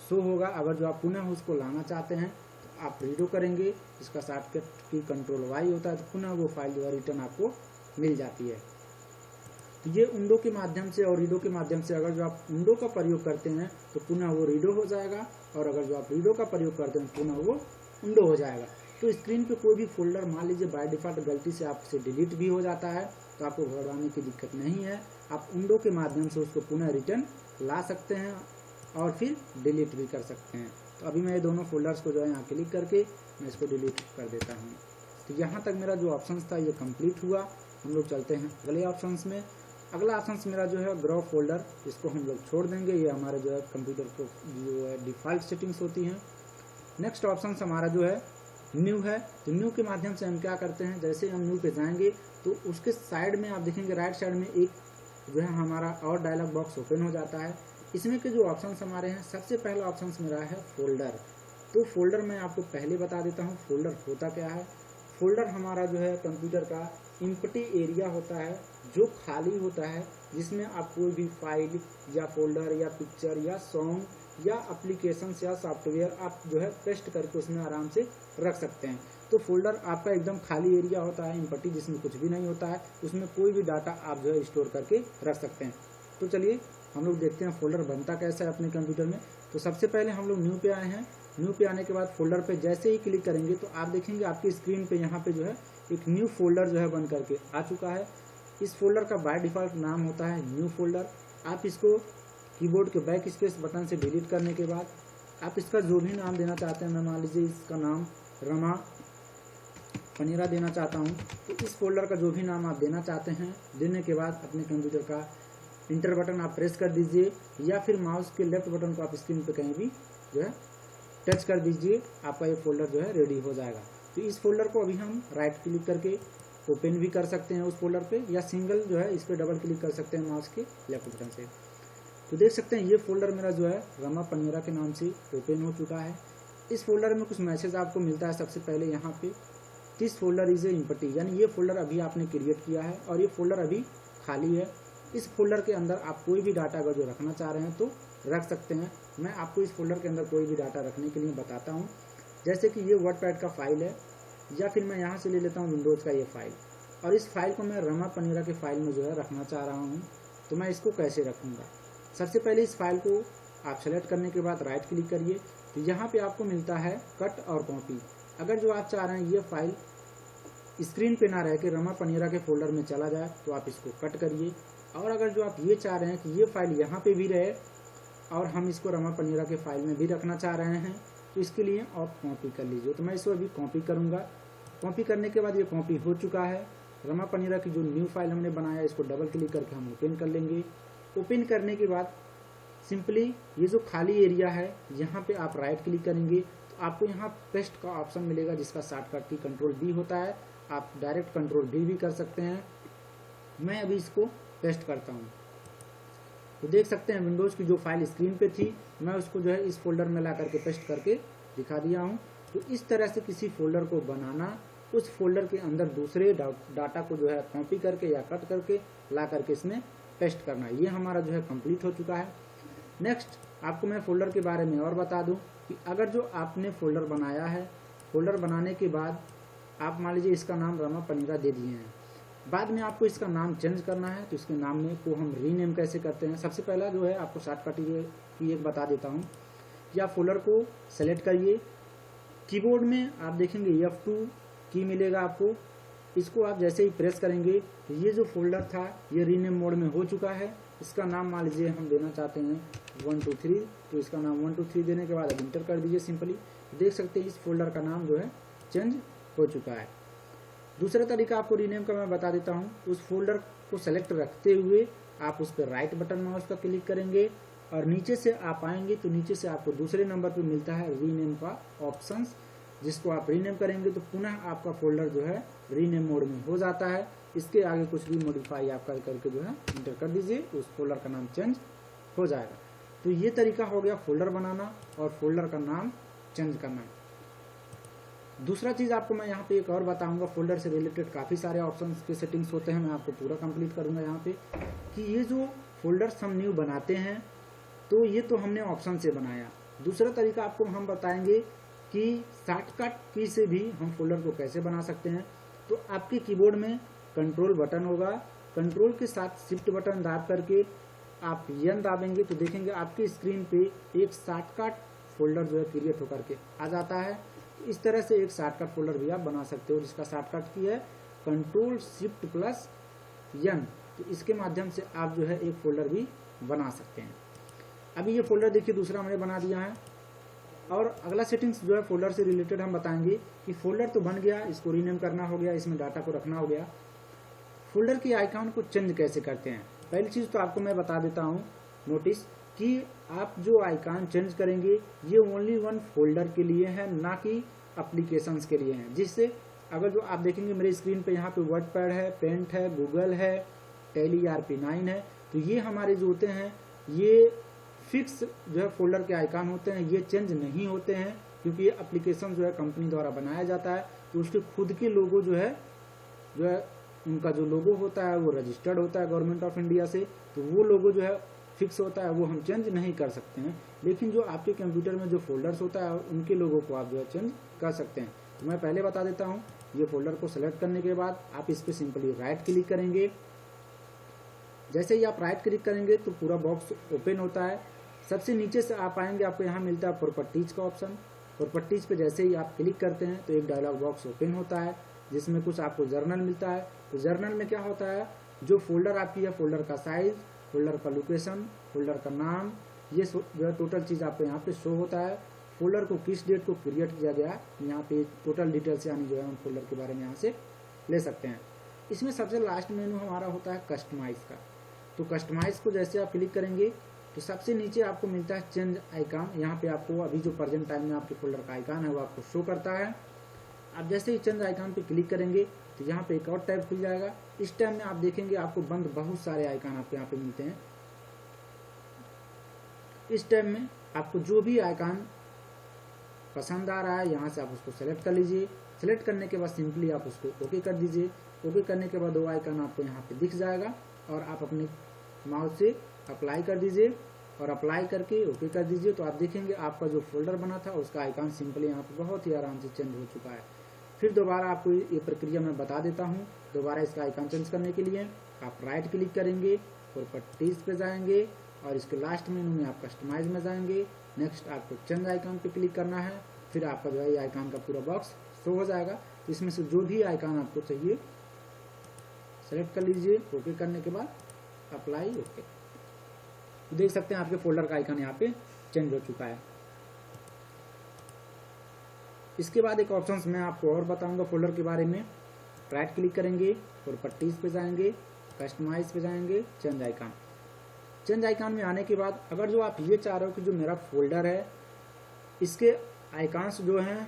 शो होगा। अगर जो आप पुनः उसको लाना चाहते हैं तो आप रीडो करेंगे, इसका शॉर्टकट की Ctrl+Y होता है, तो पुनः वो फाइल जो है रिटर्न आपको मिल जाती है। तो ये उंडो के माध्यम से और रीडो के माध्यम से अगर जो आप उंडो का प्रयोग करते हैं तो पुनः वो रीडो हो जाएगा, और अगर जो आप रीडो का प्रयोग करते हैं पुनः वो उंडो हो जाएगा। तो स्क्रीन पे कोई भी फोल्डर मान लीजिए बाय डिफॉल्ट गलती से आपसे डिलीट भी हो जाता है तो आपको घबराने की दिक्कत नहीं है। आप उंडो के माध्यम से उसको पुनः रिटर्न ला सकते हैं और फिर डिलीट भी कर सकते हैं। तो अभी मैं ये दोनों फोल्डर्स को जो है यहाँ क्लिक करके मैं इसको डिलीट कर देता हूँ। तो यहाँ तक मेरा जो ऑप्शन था ये कंप्लीट हुआ। हम लोग चलते हैं अगले ऑप्शंस में। अगला ऑप्शन मेरा जो है ग्रो फोल्डर, इसको हम लोग छोड़ देंगे। ये हमारे जो है कंप्यूटर को जो है डिफ़ॉल्ट सेटिंग्स होती हैं। नेक्स्ट ऑप्शन हमारा जो है न्यू है। तो न्यू के माध्यम से हम क्या करते हैं, जैसे हम न्यू पे जाएंगे तो उसके साइड में आप देखेंगे राइट साइड में एक जो है हमारा और डायलॉग बॉक्स ओपन हो जाता है। इसमें के जो ऑप्शंस हमारे हैं, सबसे पहला ऑप्शन मेरा है फोल्डर। तो फोल्डर मैं आपको पहले बता देता हूँ फोल्डर होता क्या है। फोल्डर हमारा जो है कंप्यूटर का एम्प्टी एरिया होता है, जो खाली होता है, जिसमें आप कोई भी फाइल या फोल्डर या पिक्चर या सॉन्ग या एप्लीकेशंस या सॉफ्टवेयर आप जो है पेस्ट करके उसमें आराम से रख सकते हैं। तो फोल्डर आपका एकदम खाली एरिया होता है, एम्प्टी, जिसमें कुछ भी नहीं होता है, उसमें कोई भी डाटा आप जो है स्टोर करके रख सकते हैं। तो चलिए हम लोग देखते हैं फोल्डर बनता कैसा है अपने कंप्यूटर में। तो सबसे पहले हम लोग न्यू पे आए हैं। न्यू पे आने के बाद फोल्डर पे जैसे ही क्लिक करेंगे तो आप देखेंगे आपकी स्क्रीन पे यहाँ पे जो है एक न्यू फोल्डर जो है बन करके आ चुका है। इस फोल्डर का बाय डिफ़ॉल्ट नाम होता है न्यू फोल्डर। आप इसको कीबोर्ड के बैक स्पेस बटन से डिलीट करने के बाद आप इसका जो भी नाम देना चाहते हैं, मैं मान लीजिए इसका नाम रमा पनीरा देना चाहता हूँ, तो इस फोल्डर का जो भी नाम आप देना चाहते हैं देने के बाद अपने कंप्यूटर का इंटर बटन आप प्रेस कर दीजिए, या फिर माउस के लेफ्ट बटन को आप स्क्रीन पे कहीं भी जो है टच कर दीजिए, आपका ये फोल्डर जो है रेडी हो जाएगा। तो इस फोल्डर को अभी हम राइट क्लिक करके ओपन भी कर सकते हैं उस फोल्डर पे, या सिंगल जो है इस पर डबल क्लिक कर सकते हैं माउस के लेफ्ट बटन से। तो देख सकते हैं ये फोल्डर मेरा जो है रमा पनीरा के नाम से ओपन हो चुका है। इस फोल्डर में कुछ मैसेज आपको मिलता है। सबसे पहले यहाँ पे दिस फोल्डर इज एम्प्टी, यानी ये फोल्डर अभी आपने क्रिएट किया है और ये फोल्डर अभी खाली है। इस फोल्डर के अंदर आप कोई भी डाटा अगर जो रखना चाह रहे हैं तो रख सकते हैं। मैं आपको इस फोल्डर के अंदर कोई भी डाटा रखने के लिए बताता हूँ। जैसे कि ये वर्डपैड का फाइल है, या फिर मैं यहाँ से ले लेता हूँ विंडोज़ का ये फाइल, और इस फाइल को मैं रमा पनीरा के फाइल में जो है रखना चाह रहा हूँ। तो मैं इसको कैसे रखूँगा? सबसे पहले इस फाइल को आप सेलेक्ट करने के बाद राइट क्लिक करिए, तो यहाँ पे आपको मिलता है कट और कॉपी। अगर जो आप चाह रहे हैं ये फाइल स्क्रीन पे ना रह के रमा पनीरा के फोल्डर में चला जाए तो आप इसको कट करिए, और अगर जो आप ये चाह रहे हैं कि ये फाइल यहाँ पे भी रहे और हम इसको रमा पनीरा के फाइल में भी रखना चाह रहे हैं, तो इसके लिए आप कॉपी कर लीजिए। तो मैं इसको अभी कॉपी करूँगा। कॉपी करने के बाद ये कॉपी हो चुका है। रमा पनीरा की जो न्यू फाइल हमने बनाया इसको डबल क्लिक करके हम ओपन कर लेंगे। ओपन करने के बाद सिंपली ये जो खाली एरिया है यहाँ पे आप राइट क्लिक करेंगे तो आपको यहाँ पेस्ट का ऑप्शन मिलेगा, जिसका शॉर्टकट की कंट्रोल डी होता है। आप डायरेक्ट कंट्रोल डी भी कर सकते हैं। मैं अभी इसको पेस्ट करता हूँ। तो देख सकते हैं विंडोज़ की जो फाइल स्क्रीन पे थी मैं उसको जो है इस फोल्डर में ला करके पेस्ट करके दिखा दिया हूँ। तो इस तरह से किसी फोल्डर को बनाना, उस फोल्डर के अंदर दूसरे डाटा को जो है कॉपी करके या कट करके ला करके इसमें पेस्ट करना, ये हमारा जो है कंप्लीट हो चुका है। नेक्स्ट आपको मैं फोल्डर के बारे में और बता दूं कि अगर जो आपने फोल्डर बनाया है, फोल्डर बनाने के बाद आप मान लीजिए इसका नाम रमा पनीरा दे दिए हैं, बाद में आपको इसका नाम चेंज करना है तो इसके नाम में को हम रीनेम कैसे करते हैं। सबसे पहला जो है आपको शॉर्टकट की एक बता देता हूँ कि आप फोल्डर को सेलेक्ट करिए। कीबोर्ड में आप देखेंगे F2 की मिलेगा आपको, इसको आप जैसे ही प्रेस करेंगे तो ये जो फोल्डर था ये रीनेम मोड में हो चुका है। इसका नाम मान लीजिए हम देना चाहते हैं 123, तो इसका नाम 123 देने के बाद अब इंटर कर दीजिए सिंपली। देख सकते हैं इस फोल्डर का नाम जो है चेंज हो चुका है। दूसरा तरीका आपको रीनेम का मैं बता देता हूँ। उस फोल्डर को सेलेक्ट रखते हुए आप उस पर राइट बटन माउस का क्लिक करेंगे और नीचे से आप आएंगे तो नीचे से आपको दूसरे नंबर पर मिलता है रीनेम का ऑप्शंस, जिसको आप रीनेम करेंगे तो पुनः आपका फोल्डर जो है रीनेम मोड में हो जाता है। इसके आगे कुछ भी मॉडिफाई आप करके जो है इंटर कर दीजिए, उस फोल्डर का नाम चेंज हो जाएगा। तो ये तरीका हो गया फोल्डर बनाना और फोल्डर का नाम चेंज करना। दूसरा चीज़ आपको मैं यहाँ पे एक और बताऊंगा, फोल्डर से रिलेटेड काफ़ी सारे ऑप्शंस के सेटिंग्स होते हैं, मैं आपको पूरा कंप्लीट करूँगा यहाँ पे कि ये जो फोल्डर्स हम न्यू बनाते हैं तो ये तो हमने ऑप्शन से बनाया। दूसरा तरीका आपको हम बताएंगे कि शॉर्टकट की से भी हम फोल्डर को कैसे बना सकते हैं। तो आपके कीबोर्ड में कंट्रोल बटन होगा, कंट्रोल के साथ शिफ्ट बटन दाब करके आप यन दाबेंगे तो देखेंगे आपकी स्क्रीन पे एक शॉर्टकट फोल्डर जो है क्रिएट होकर के आ जाता है। इस तरह से एक शॉर्टकट फोल्डर भी आप बना सकते हो, जिसका शॉर्टकट की है कंट्रोल शिफ्ट प्लस यन। तो इसके माध्यम से आप जो है एक फोल्डर भी बना सकते हैं। अभी ये फोल्डर देखिए दूसरा हमने बना दिया है। और अगला सेटिंग्स जो है फोल्डर से रिलेटेड हम बताएंगे कि फोल्डर तो बन गया, इसको रीनेम करना हो गया, इसमें डाटा को रखना हो गया। फोल्डर के आइकॉन को चेंज कैसे करते हैं, पहली चीज़ तो आपको मैं बता देता हूँ। नोटिस कि आप जो आइकॉन चेंज करेंगे ये ओनली वन फोल्डर के लिए है, ना कि एप्लीकेशंस के लिए है। जिससे अगर जो आप देखेंगे मेरे स्क्रीन पे यहाँ पे वर्डपैड है, पेंट है, गूगल है, टैली ERP9 है, तो ये हमारे जो होते हैं ये फिक्स जो है फोल्डर के आइकॉन होते हैं, ये चेंज नहीं होते हैं क्योंकि ये एप्लीकेशन जो है कंपनी द्वारा बनाया जाता है। तो उसके खुद के लोगो जो है उनका जो लोगो होता है वो रजिस्टर्ड होता है गवर्नमेंट ऑफ इंडिया से, तो वो लोगो जो है फिक्स होता है, वो हम चेंज नहीं कर सकते हैं। लेकिन जो आपके कंप्यूटर में जो फोल्डर्स होता है उनके लोगों को आप जो है चेंज कर सकते हैं। तो मैं पहले बता देता हूँ, ये फोल्डर को सेलेक्ट करने के बाद आप इस पर सिंपली राइट क्लिक करेंगे। जैसे ही आप राइट क्लिक करेंगे तो पूरा बॉक्स ओपन होता है। सबसे नीचे से आप आएंगे, आपको यहाँ मिलता है प्रॉपर्टीज का ऑप्शन। प्रॉपर्टीज पे जैसे ही आप क्लिक करते हैं तो एक डायलॉग बॉक्स ओपन होता है जिसमें कुछ आपको जर्नल मिलता है। तो जर्नल में क्या होता है, जो फोल्डर आपकी है, फोल्डर का साइज, फोल्डर का लोकेशन, फोल्डर का नाम, ये जो है टोटल चीज़ आपको यहाँ पे शो होता है। फोल्डर को किस डेट को क्रिएट किया गया, यहाँ पे टोटल डिटेल्स यानी जो है उन फोल्डर के बारे में यहाँ से ले सकते हैं। इसमें सबसे लास्ट मेनू हमारा होता है कस्टमाइज का। तो कस्टमाइज को जैसे आप क्लिक करेंगे तो सबसे नीचे आपको मिलता है चेंज आइकॉन। यहाँ पे आपको अभी जो प्रेजेंट टाइम में आपके फोल्डर का आइकॉन है वो आपको शो करता है। आप जैसे ही चेंज आइकॉन पे क्लिक करेंगे तो यहाँ पे एक और टैब खुल जाएगा। इस टैब में आप देखेंगे आपको बंद बहुत सारे आइकॉन आपको यहाँ पे मिलते हैं। इस टैब में आपको जो भी आइकॉन पसंद आ रहा है, यहाँ से आप उसको सेलेक्ट कर लीजिए। सेलेक्ट करने के बाद सिंपली आप उसको ओके कर दीजिए। ओके करने के बाद वो आइकन आपको यहाँ पे दिख जाएगा और आप अपने माउस से अप्लाई कर दीजिए और अप्लाई करके ओके कर दीजिए। तो आप देखेंगे आपका जो फोल्डर बना था उसका आइकन सिंपली यहाँ पे बहुत ही आराम से चेंज हो चुका है। फिर दोबारा आपको ये प्रक्रिया मैं बता देता हूँ। दोबारा इसका आइकन चेंज करने के लिए आप राइट क्लिक करेंगे, प्रॉपर्टीज पे जाएंगे और इसके लास्ट मेनू में आप कस्टमाइज में जाएंगे। नेक्स्ट आपको चेंज आइकन पे क्लिक करना है। फिर आपका जो है ये आइकन का पूरा बॉक्स शो हो जाएगा। तो इसमें से जो भी आइकन आपको चाहिए सेलेक्ट कर लीजिए। ओके करने के बाद अप्लाई ओके। देख सकते हैं आपके फोल्डर का आइकन यहाँ पे चेंज हो चुका है। इसके बाद एक ऑप्शन मैं आपको और बताऊंगा फोल्डर के बारे में। राइट क्लिक करेंगे, प्रॉपर्टीज पे जाएंगे, कस्टमाइज पे जाएंगे, चेंज आइकन। चेंज आइकन में आने के बाद अगर जो आप ये चाह रहे हो कि जो मेरा फोल्डर है इसके आइकन्स जो हैं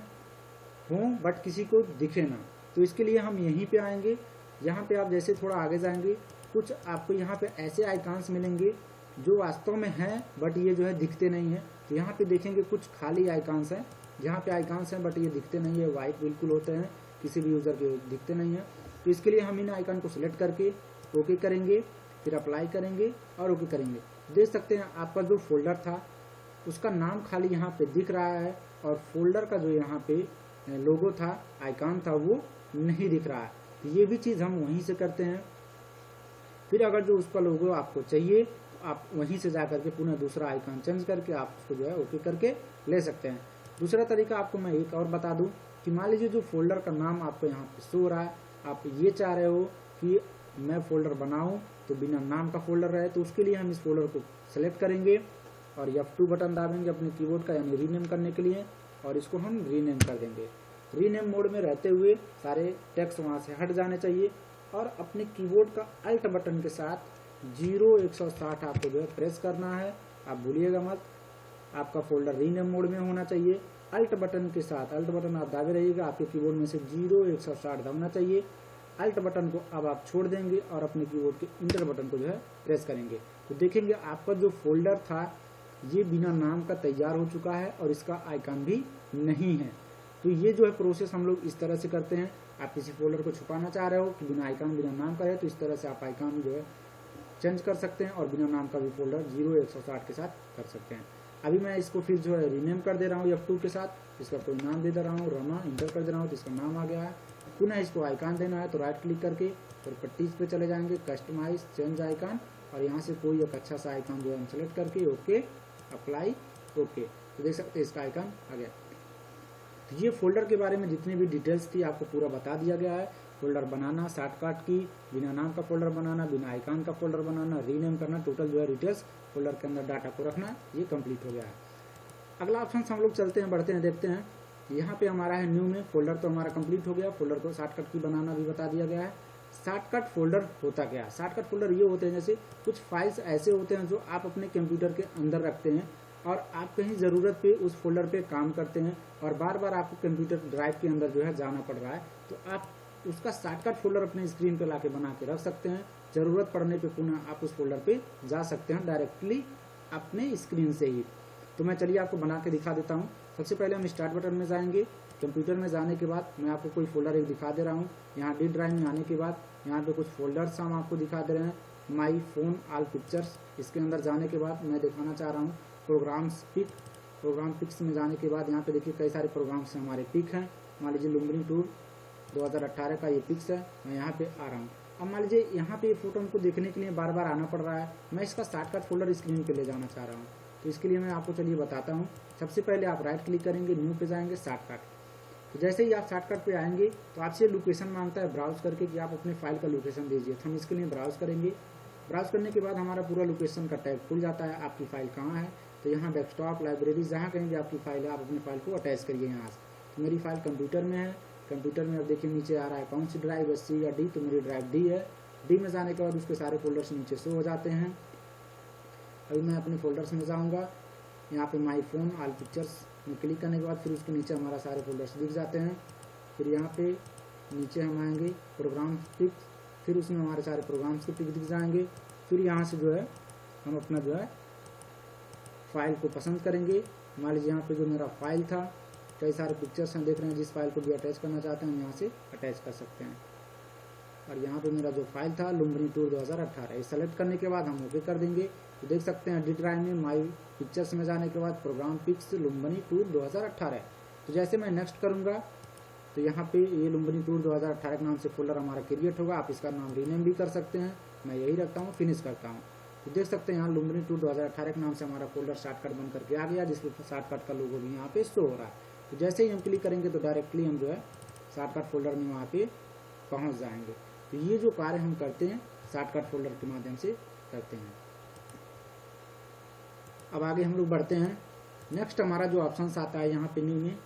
हों बट किसी को दिखे ना, तो इसके लिए हम यहीं पे आएंगे। यहाँ पे आप जैसे थोड़ा आगे जाएंगे कुछ आपको यहाँ पे ऐसे आइकन्स मिलेंगे जो वास्तव में हैं बट ये जो है दिखते नहीं है। तो यहाँ पे देखेंगे कुछ खाली आइकन्स हैं, यहाँ पे आइकन्स हैं बट ये दिखते नहीं है, वाइट बिल्कुल होते हैं, किसी भी यूज़र के दिखते नहीं है। तो इसके लिए हम इन आइकन को सिलेक्ट करके ओके करेंगे, फिर अप्लाई करेंगे और ओके करेंगे। देख सकते हैं आपका जो फोल्डर था उसका नाम खाली यहाँ पे दिख रहा है और फोल्डर का जो यहाँ पे लोगो था, आइकन था, वो नहीं दिख रहा है। तो ये भी चीज़ हम वहीं से करते हैं। फिर अगर जो उसका लोगो आपको चाहिए आप वहीं से जा करके पुनः दूसरा आइकन चेंज करके आप उसको जो है ओके करके ले सकते हैं। दूसरा तरीका आपको मैं एक और बता दूं कि मान लीजिए जो फोल्डर का नाम आपको यहाँ पे शो हो रहा है, आप ये चाह रहे हो कि मैं फोल्डर बनाऊं तो बिना नाम का फोल्डर रहे, तो उसके लिए हम इस फोल्डर को सेलेक्ट करेंगे और F2 बटन दाबेंगे अपने कीबोर्ड का, यानी रीनेम करने के लिए, और इसको हम रीनेम कर देंगे। रीनेम मोड में रहते हुए सारे टेक्स्ट वहाँ से हट जाने चाहिए और अपने कीबोर्ड का अल्ट बटन के साथ 0160 आपको जो है प्रेस करना है। आप भूलिएगा मत, आपका फोल्डर रीनेम मोड में होना चाहिए। अल्ट बटन के साथ, अल्ट बटन आप दाबे रहिएगा, आपके कीबोर्ड में से 0160 दबना चाहिए। अल्ट बटन को अब आप छोड़ देंगे और अपने कीबोर्ड के इंटर बटन को जो है प्रेस करेंगे। तो देखेंगे आपका जो फोल्डर था ये बिना नाम का तैयार हो चुका है और इसका आइकन भी नहीं है। तो ये जो है प्रोसेस हम लोग इस तरह से करते हैं। आप किसी फोल्डर को छुपाना चाह रहे हो कि बिना आइकन बिना नाम का है, तो इस तरह से आप आइकन जो है चेंज कर सकते हैं और बिना नाम का भी फोल्डर 0160 के साथ कर सकते हैं। अभी मैं इसको फिर जो है रीनेम कर दे रहा हूँ F2 के साथ, इसका कोई नाम दे रहा हूँ, रमा, इंटर कर दे रहा हूँ तो इसका नाम आ गया है। पुनः इसको आइकन देना है तो राइट क्लिक करके प्रॉपर्टीज पे चले जाएंगे, कस्टमाइज, चेंज आइकन, और यहाँ से कोई एक अच्छा सा आइकन जो है हम सेलेक्ट करके ओके, अप्लाई ओके। तो देख सकते हैं इसका आइकन आ गया। तो ये फोल्डर के बारे में जितनी भी डिटेल्स थी आपको पूरा बता दिया गया है। फोल्डर बनाना, शॉर्टकट की, बिना नाम का फोल्डर बनाना, बिना आइकन का फोल्डर बनाना, रीनेम करना, टोटल जो है डिटेल्स फोल्डर के अंदर डाटा को रखना, ये कंप्लीट हो गया है। अगला ऑप्शन हम लोग चलते हैं, बढ़ते हैं, देखते हैं। यहाँ पे हमारा है न्यू में, फोल्डर तो हमारा कंप्लीट हो गया। फोल्डर को शॉर्टकट की बनाना भी बता दिया गया है। शॉर्टकट फोल्डर होता क्या है? शॉर्टकट फोल्डर ये होते हैं जैसे कुछ फाइल्स ऐसे होते हैं जो आप अपने कंप्यूटर के अंदर रखते हैं और आप कहीं ज़रूरत पे उस फोल्डर पे काम करते हैं और बार बार आपको कंप्यूटर ड्राइव के अंदर जो है जाना पड़ रहा है, तो आप उसका शॉर्टकट फोल्डर अपने स्क्रीन पे लाके बना के रख सकते हैं। ज़रूरत पड़ने पे पुनः आप उस फोल्डर पे जा सकते हैं डायरेक्टली अपने स्क्रीन से ही। तो मैं चलिए आपको बना के दिखा देता हूँ। सबसे पहले हम स्टार्ट बटन में जाएंगे। कंप्यूटर में जाने के बाद मैं आपको कोई फोल्डर एक दिखा दे रहा हूँ। यहाँ डी ड्राइव में आने के बाद यहाँ पे कुछ फोल्डर्स हम आपको दिखा दे रहे हैं। माई फोन ऑल पिक्चर्स, इसके अंदर जाने के बाद मैं दिखाना चाह रहा हूँ प्रोग्राम्स पिक। प्रोग्राम पिक्स में जाने के बाद यहाँ पे देखिए कई सारे प्रोग्राम्स हमारे पिक हैं। मान लीजिए लुम्बिनी टूर 2018 का ये पिक्स है, मैं यहाँ पे आ रहा हूँ। अब मान लीजिए यहाँ पे ये फोटो हमको देखने के लिए बार बार आना पड़ रहा है, मैं इसका शॉर्टकट फोल्डर स्क्रीन पे ले जाना चाह रहा हूँ। तो इसके लिए मैं आपको चलिए बताता हूँ। सबसे पहले आप राइट क्लिक करेंगे, न्यू पे जाएंगे, शॉर्टकट। तो जैसे ही आप शॉर्टकट पे आएंगे तो आपसे लोकेशन मांगता है ब्राउज करके कि आप अपने फाइल का लोकेशन दीजिए। तो हम इसके लिए ब्राउज करेंगे। ब्राउज करने के बाद हमारा पूरा लोकेशन का टैग खुल जाता है, आपकी फाइल कहाँ है। तो यहाँ डेस्कटॉप, लाइब्रेरी, जहाँ कहीं भी आपकी फाइल है आप अपनी फाइल को अटैच करिए यहाँ से। तो मेरी फाइल कंप्यूटर में है। कंप्यूटर में अब देखिए नीचे आ रहा है कौन सी ड्राइव, सी या डी, तो मेरी ड्राइव डी है। डी में जाने के बाद उसके सारे फोल्डर्स नीचे शो हो जाते हैं। अभी मैं अपने फोल्डर्स में जाऊँगा, यहाँ पे माई फोन ऑल पिक्चर्स में क्लिक करने के बाद फिर उसके नीचे हमारा सारे फोल्डर्स दिख जाते हैं। फिर यहाँ पे नीचे हम आएंगे प्रोग्राम पिक, फिर उसमें हमारे सारे प्रोग्राम्स के पिक दिख जाएंगे। फिर यहाँ से जो है हम अपना जो है फाइल को पसंद करेंगे। मान लीजिए यहाँ पे जो मेरा फाइल था कई सारे पिक्चर्स हैं, देख रहे हैं। जिस फाइल को भी अटैच करना चाहते हैं हम यहाँ से अटैच कर सकते हैं। और यहाँ पे मेरा जो फाइल था लुम्बिनी टूर 2018, ये सेलेक्ट करने के बाद हम ओके कर देंगे। तो देख सकते हैं डी ड्राइव में माई पिक्चर्स में जाने के बाद प्रोग्राम पिक्स लुम्बिनी टूर 2018 है। तो जैसे मैं नेक्स्ट करूँगा तो यहाँ पे ये लुम्बिनी टूर 2018 के नाम से फोल्डर हमारा क्रिएट होगा। आप इसका नाम रीनेम भी कर सकते हैं, मैं यही रखता हूँ, फिनिश करता हूँ। तो देख सकते हैं यहाँ लुम्बिनी टूर 2018 के नाम से हमारा फोल्डर शॉर्टकट बन करके आ गया, जिसमें शॉर्टकट का लोगो भी यहाँ पे शो हो रहा है। तो जैसे ही हम क्लिक करेंगे तो डायरेक्टली हम जो है शॉर्टकट फोल्डर में वहाँ पे पहुँच जाएंगे। तो ये जो कार्य हम करते हैं शॉर्टकट फोल्डर के माध्यम से करते हैं। अब आगे हम लोग बढ़ते हैं। नेक्स्ट हमारा जो ऑप्शन आता है यहाँ पे न्यू में,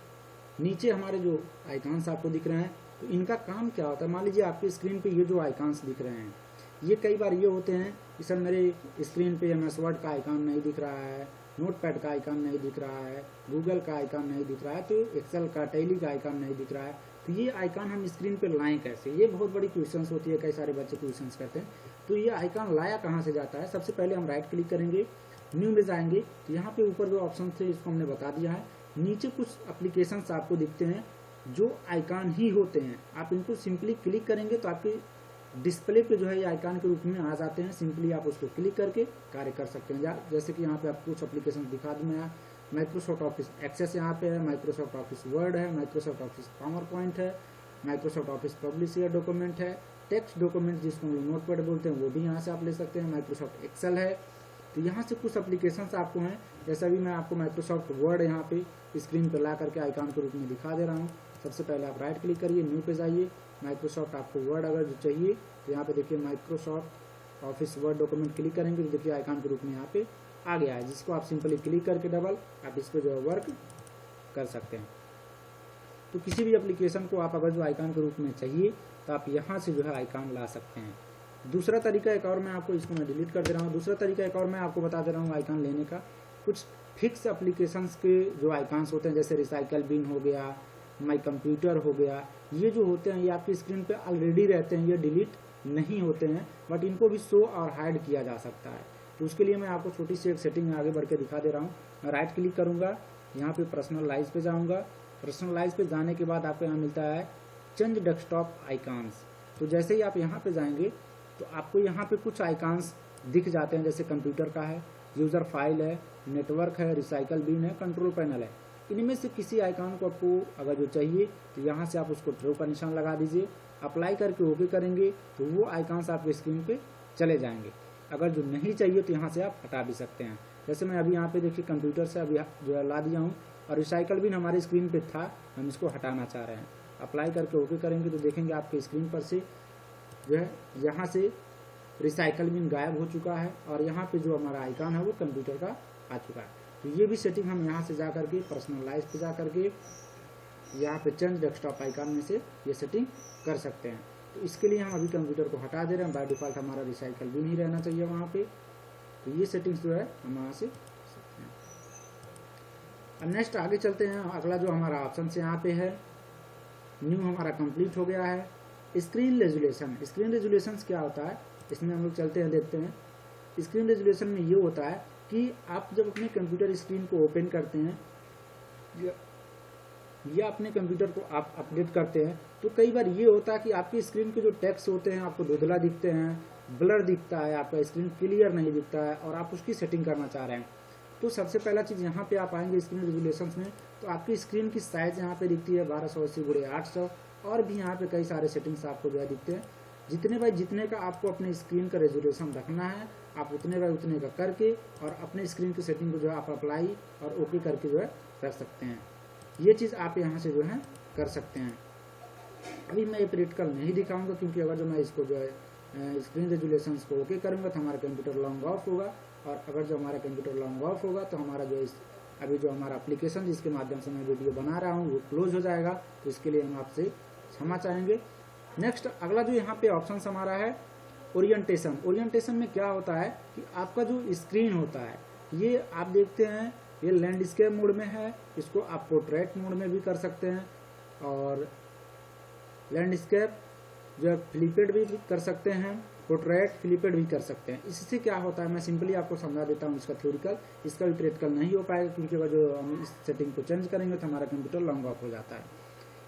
नीचे हमारे जो आइकॉन्स आपको दिख रहे हैं, तो इनका काम क्या होता है। मान लीजिए आपकी स्क्रीन पे ये जो आइकॉन्स दिख रहे हैं, ये कई बार ये होते हैं कि सर मेरे स्क्रीन पे एमएस वर्ड का आइकॉन नहीं दिख रहा है, नोटपैड का आइकॉन नहीं दिख रहा है, गूगल का आइकॉन नहीं दिख रहा है, तो एक्सेल का, टैली का आइकॉन नहीं दिख रहा है। तो ये आइकॉन हम स्क्रीन पे लाएं कैसे, ये बहुत बड़ी क्वेश्चंस होती है, कई सारे बच्चे क्वेश्चंस करते हैं। तो ये आइकॉन लाया कहाँ से जाता है। सबसे पहले हम राइट क्लिक करेंगे, न्यू में जाएंगे, तो यहाँ पे ऊपर जो ऑप्शन थे इसको हमने बता दिया है। नीचे कुछ एप्लीकेशंस आपको दिखते हैं जो आइकॉन ही होते हैं, आप इनको सिंपली क्लिक करेंगे तो आपके डिस्प्ले पे जो है ये आइकॉन के रूप में आ जाते हैं। सिंपली आप उसको क्लिक करके कार्य कर सकते हैं। जैसे कि यहाँ पे आपको कुछ एप्लीकेशन दिखा दूँ मैं, माइक्रोसॉफ्ट ऑफिस एक्सेस यहाँ पे है, माइक्रोसॉफ्ट ऑफिस वर्ड है, माइक्रोसॉफ्ट ऑफिस पावर पॉइंट है, माइक्रोसॉफ्ट ऑफिस पब्लिशर डॉक्यूमेंट है, टेक्स्ट डॉक्यूमेंट जिसको हम लोग नोटपैड बोलते हैं वो भी यहाँ से आप ले सकते हैं, माइक्रोसॉफ्ट एक्सेल है। तो यहाँ से कुछ एप्लीकेशंस आपको हैं, जैसा भी मैं आपको माइक्रोसॉफ्ट वर्ड यहाँ पे स्क्रीन पर ला करके आइकॉन के रूप में दिखा दे रहा हूँ। सबसे पहले आप राइट क्लिक करिए, न्यू पे जाइए, माइक्रोसॉफ्ट आपको वर्ड अगर जो चाहिए तो यहाँ पे देखिए Microsoft office word document click करेंगे तो देखिए आइकॉन के रूप में यहाँ पे आ गया है, जिसको आप सिंपली क्लिक करके डबल आप इस पर जो है वर्क कर सकते हैं। तो किसी भी एप्लीकेशन को आप अगर जो आइकॉन के रूप में चाहिए तो आप यहाँ से जो है आइकॉन ला सकते हैं। दूसरा तरीका एक और मैं आपको, इसको मैं डिलीट कर दे रहा हूँ, दूसरा तरीका एक और मैं आपको बता दे रहा हूँ आइकॉन लेने का। कुछ फिक्स एप्लीकेशंस के जो आइकॉन्स होते हैं, जैसे रिसाइकल बिन हो गया, माई कंप्यूटर हो गया, ये जो होते हैं ये आपकी स्क्रीन पे ऑलरेडी रहते हैं, ये डिलीट नहीं होते हैं, बट इनको भी शो और हाइड किया जा सकता है। तो उसके लिए मैं आपको छोटी सी एक सेटिंग आगे बढ़ के दिखा दे रहा हूँ। मैं राइट क्लिक करूँगा, यहाँ पे पर्सनलाइज पे जाऊँगा, पर्सनलाइज पे जाने के बाद आपको यहाँ मिलता है चेंज डेस्कटॉप आइकॉन्स। तो जैसे ही आप यहाँ पे जाएंगे तो आपको यहाँ पे कुछ आइकॉन्स दिख जाते हैं, जैसे कंप्यूटर का है, यूज़र फाइल है, नेटवर्क है, रिसाइकल बिन है, कंट्रोल पैनल है। इनमें से किसी आइकॉन को आपको अगर जो चाहिए तो यहाँ से आप उसको ट्रू का निशान लगा दीजिए, अप्लाई करके ओके करेंगे तो वो आइकॉन्स आपके स्क्रीन पे चले जाएंगे। अगर जो नहीं चाहिए तो यहाँ से आप हटा भी सकते हैं। जैसे मैं अभी यहाँ पे देखिए कंप्यूटर से अभी जो है ला दिया हूँ, और रिसाइकल बिन हमारी स्क्रीन पे था, हम इसको हटाना चाह रहे हैं। अप्लाई करके ओके करेंगे तो देखेंगे आपके स्क्रीन पर से जो है यहाँ से रिसाइकल बिन गायब हो चुका है, और यहाँ पे जो हमारा आइकॉन है वो कंप्यूटर का आ चुका है। तो ये भी सेटिंग हम यहाँ से जा करके पर्सनलाइज पे जा करके यहाँ पे चेंज डेस्कटॉप आइकॉन में से ये सेटिंग कर सकते हैं। तो इसके लिए हम अभी कंप्यूटर को हटा दे रहे हैं, बाय डिफॉल्ट हमारा रिसाइकल बिन ही रहना चाहिए वहाँ पे। तो ये सेटिंग्स जो है हम वहाँ से सकते हैं। अब नेक्स्ट आगे चलते हैं। अगला जो हमारा ऑप्शन से यहाँ पे है न्यू, हमारा कंप्लीट हो गया है। स्क्रीन रेजुलेशन, स्क्रीन रेजुलेशन क्या होता है इसमें हम लोग चलते हैं, देखते हैं। स्क्रीन रेजुलेशन में ये होता है कि आप जब अपने कंप्यूटर स्क्रीन को ओपन करते हैं या अपने कंप्यूटर को आप अपडेट करते हैं तो कई बार ये होता है कि आपकी स्क्रीन के जो टेक्स्ट होते हैं आपको धुंधला दिखते हैं, ब्लर दिखता है, आपका स्क्रीन क्लियर नहीं दिखता है, और आप उसकी सेटिंग करना चाह रहे हैं। तो सबसे पहला चीज़ यहाँ पे आप आएंगे स्क्रीन रेजुलेशन में, तो आपकी स्क्रीन की साइज़ यहाँ पे दिखती है 1280x800, और भी यहाँ पे कई सारे सेटिंग्स आपको जो है दिखते हैं। जितने बाई जितने का आपको अपने स्क्रीन का रेजोल्यूशन रखना है, आप उतने बाई उतने का करके और अपने स्क्रीन की सेटिंग को जो है आप अप्लाई और ओके करके जो है कर सकते हैं। ये चीज़ आप यहाँ से जो है कर सकते हैं। अभी मैं ये प्रैक्टिकल नहीं दिखाऊंगा, क्योंकि अगर जो मैं इसको जो है स्क्रीन रेजुलेशन को ओके करूँगा तो हमारा कंप्यूटर लॉन्ग ऑफ होगा, और अगर जो हमारा कंप्यूटर लॉन्ग ऑफ होगा तो हमारा जो अभी जो हमारा एप्लीकेशन जिसके माध्यम से मैं वीडियो बना रहा हूँ वो क्लोज हो जाएगा। तो इसके लिए हम आपसे क्षमा चाहेंगे। नेक्स्ट अगला जो यहाँ पे ऑप्शन हमारा है ओरिएंटेशन। ओरिएंटेशन में क्या होता है कि आपका जो स्क्रीन होता है ये आप देखते हैं ये लैंडस्केप मोड में है, इसको आप पोर्ट्रेट मोड में भी कर सकते हैं, और लैंडस्केप जो है फ्लिपेड भी कर सकते हैं, पोर्ट्रेट फ्लिपेड भी कर सकते हैं। इससे क्या होता है मैं सिंपली आपको समझा देता हूँ इसका थ्योरिकल, इसका भी प्रैक्टिकल नहीं हो पाएगा क्योंकि अगर जो हम इस सेटिंग को चेंज करेंगे तो हमारा कंप्यूटर लॉन्ग ऑफ हो जाता है।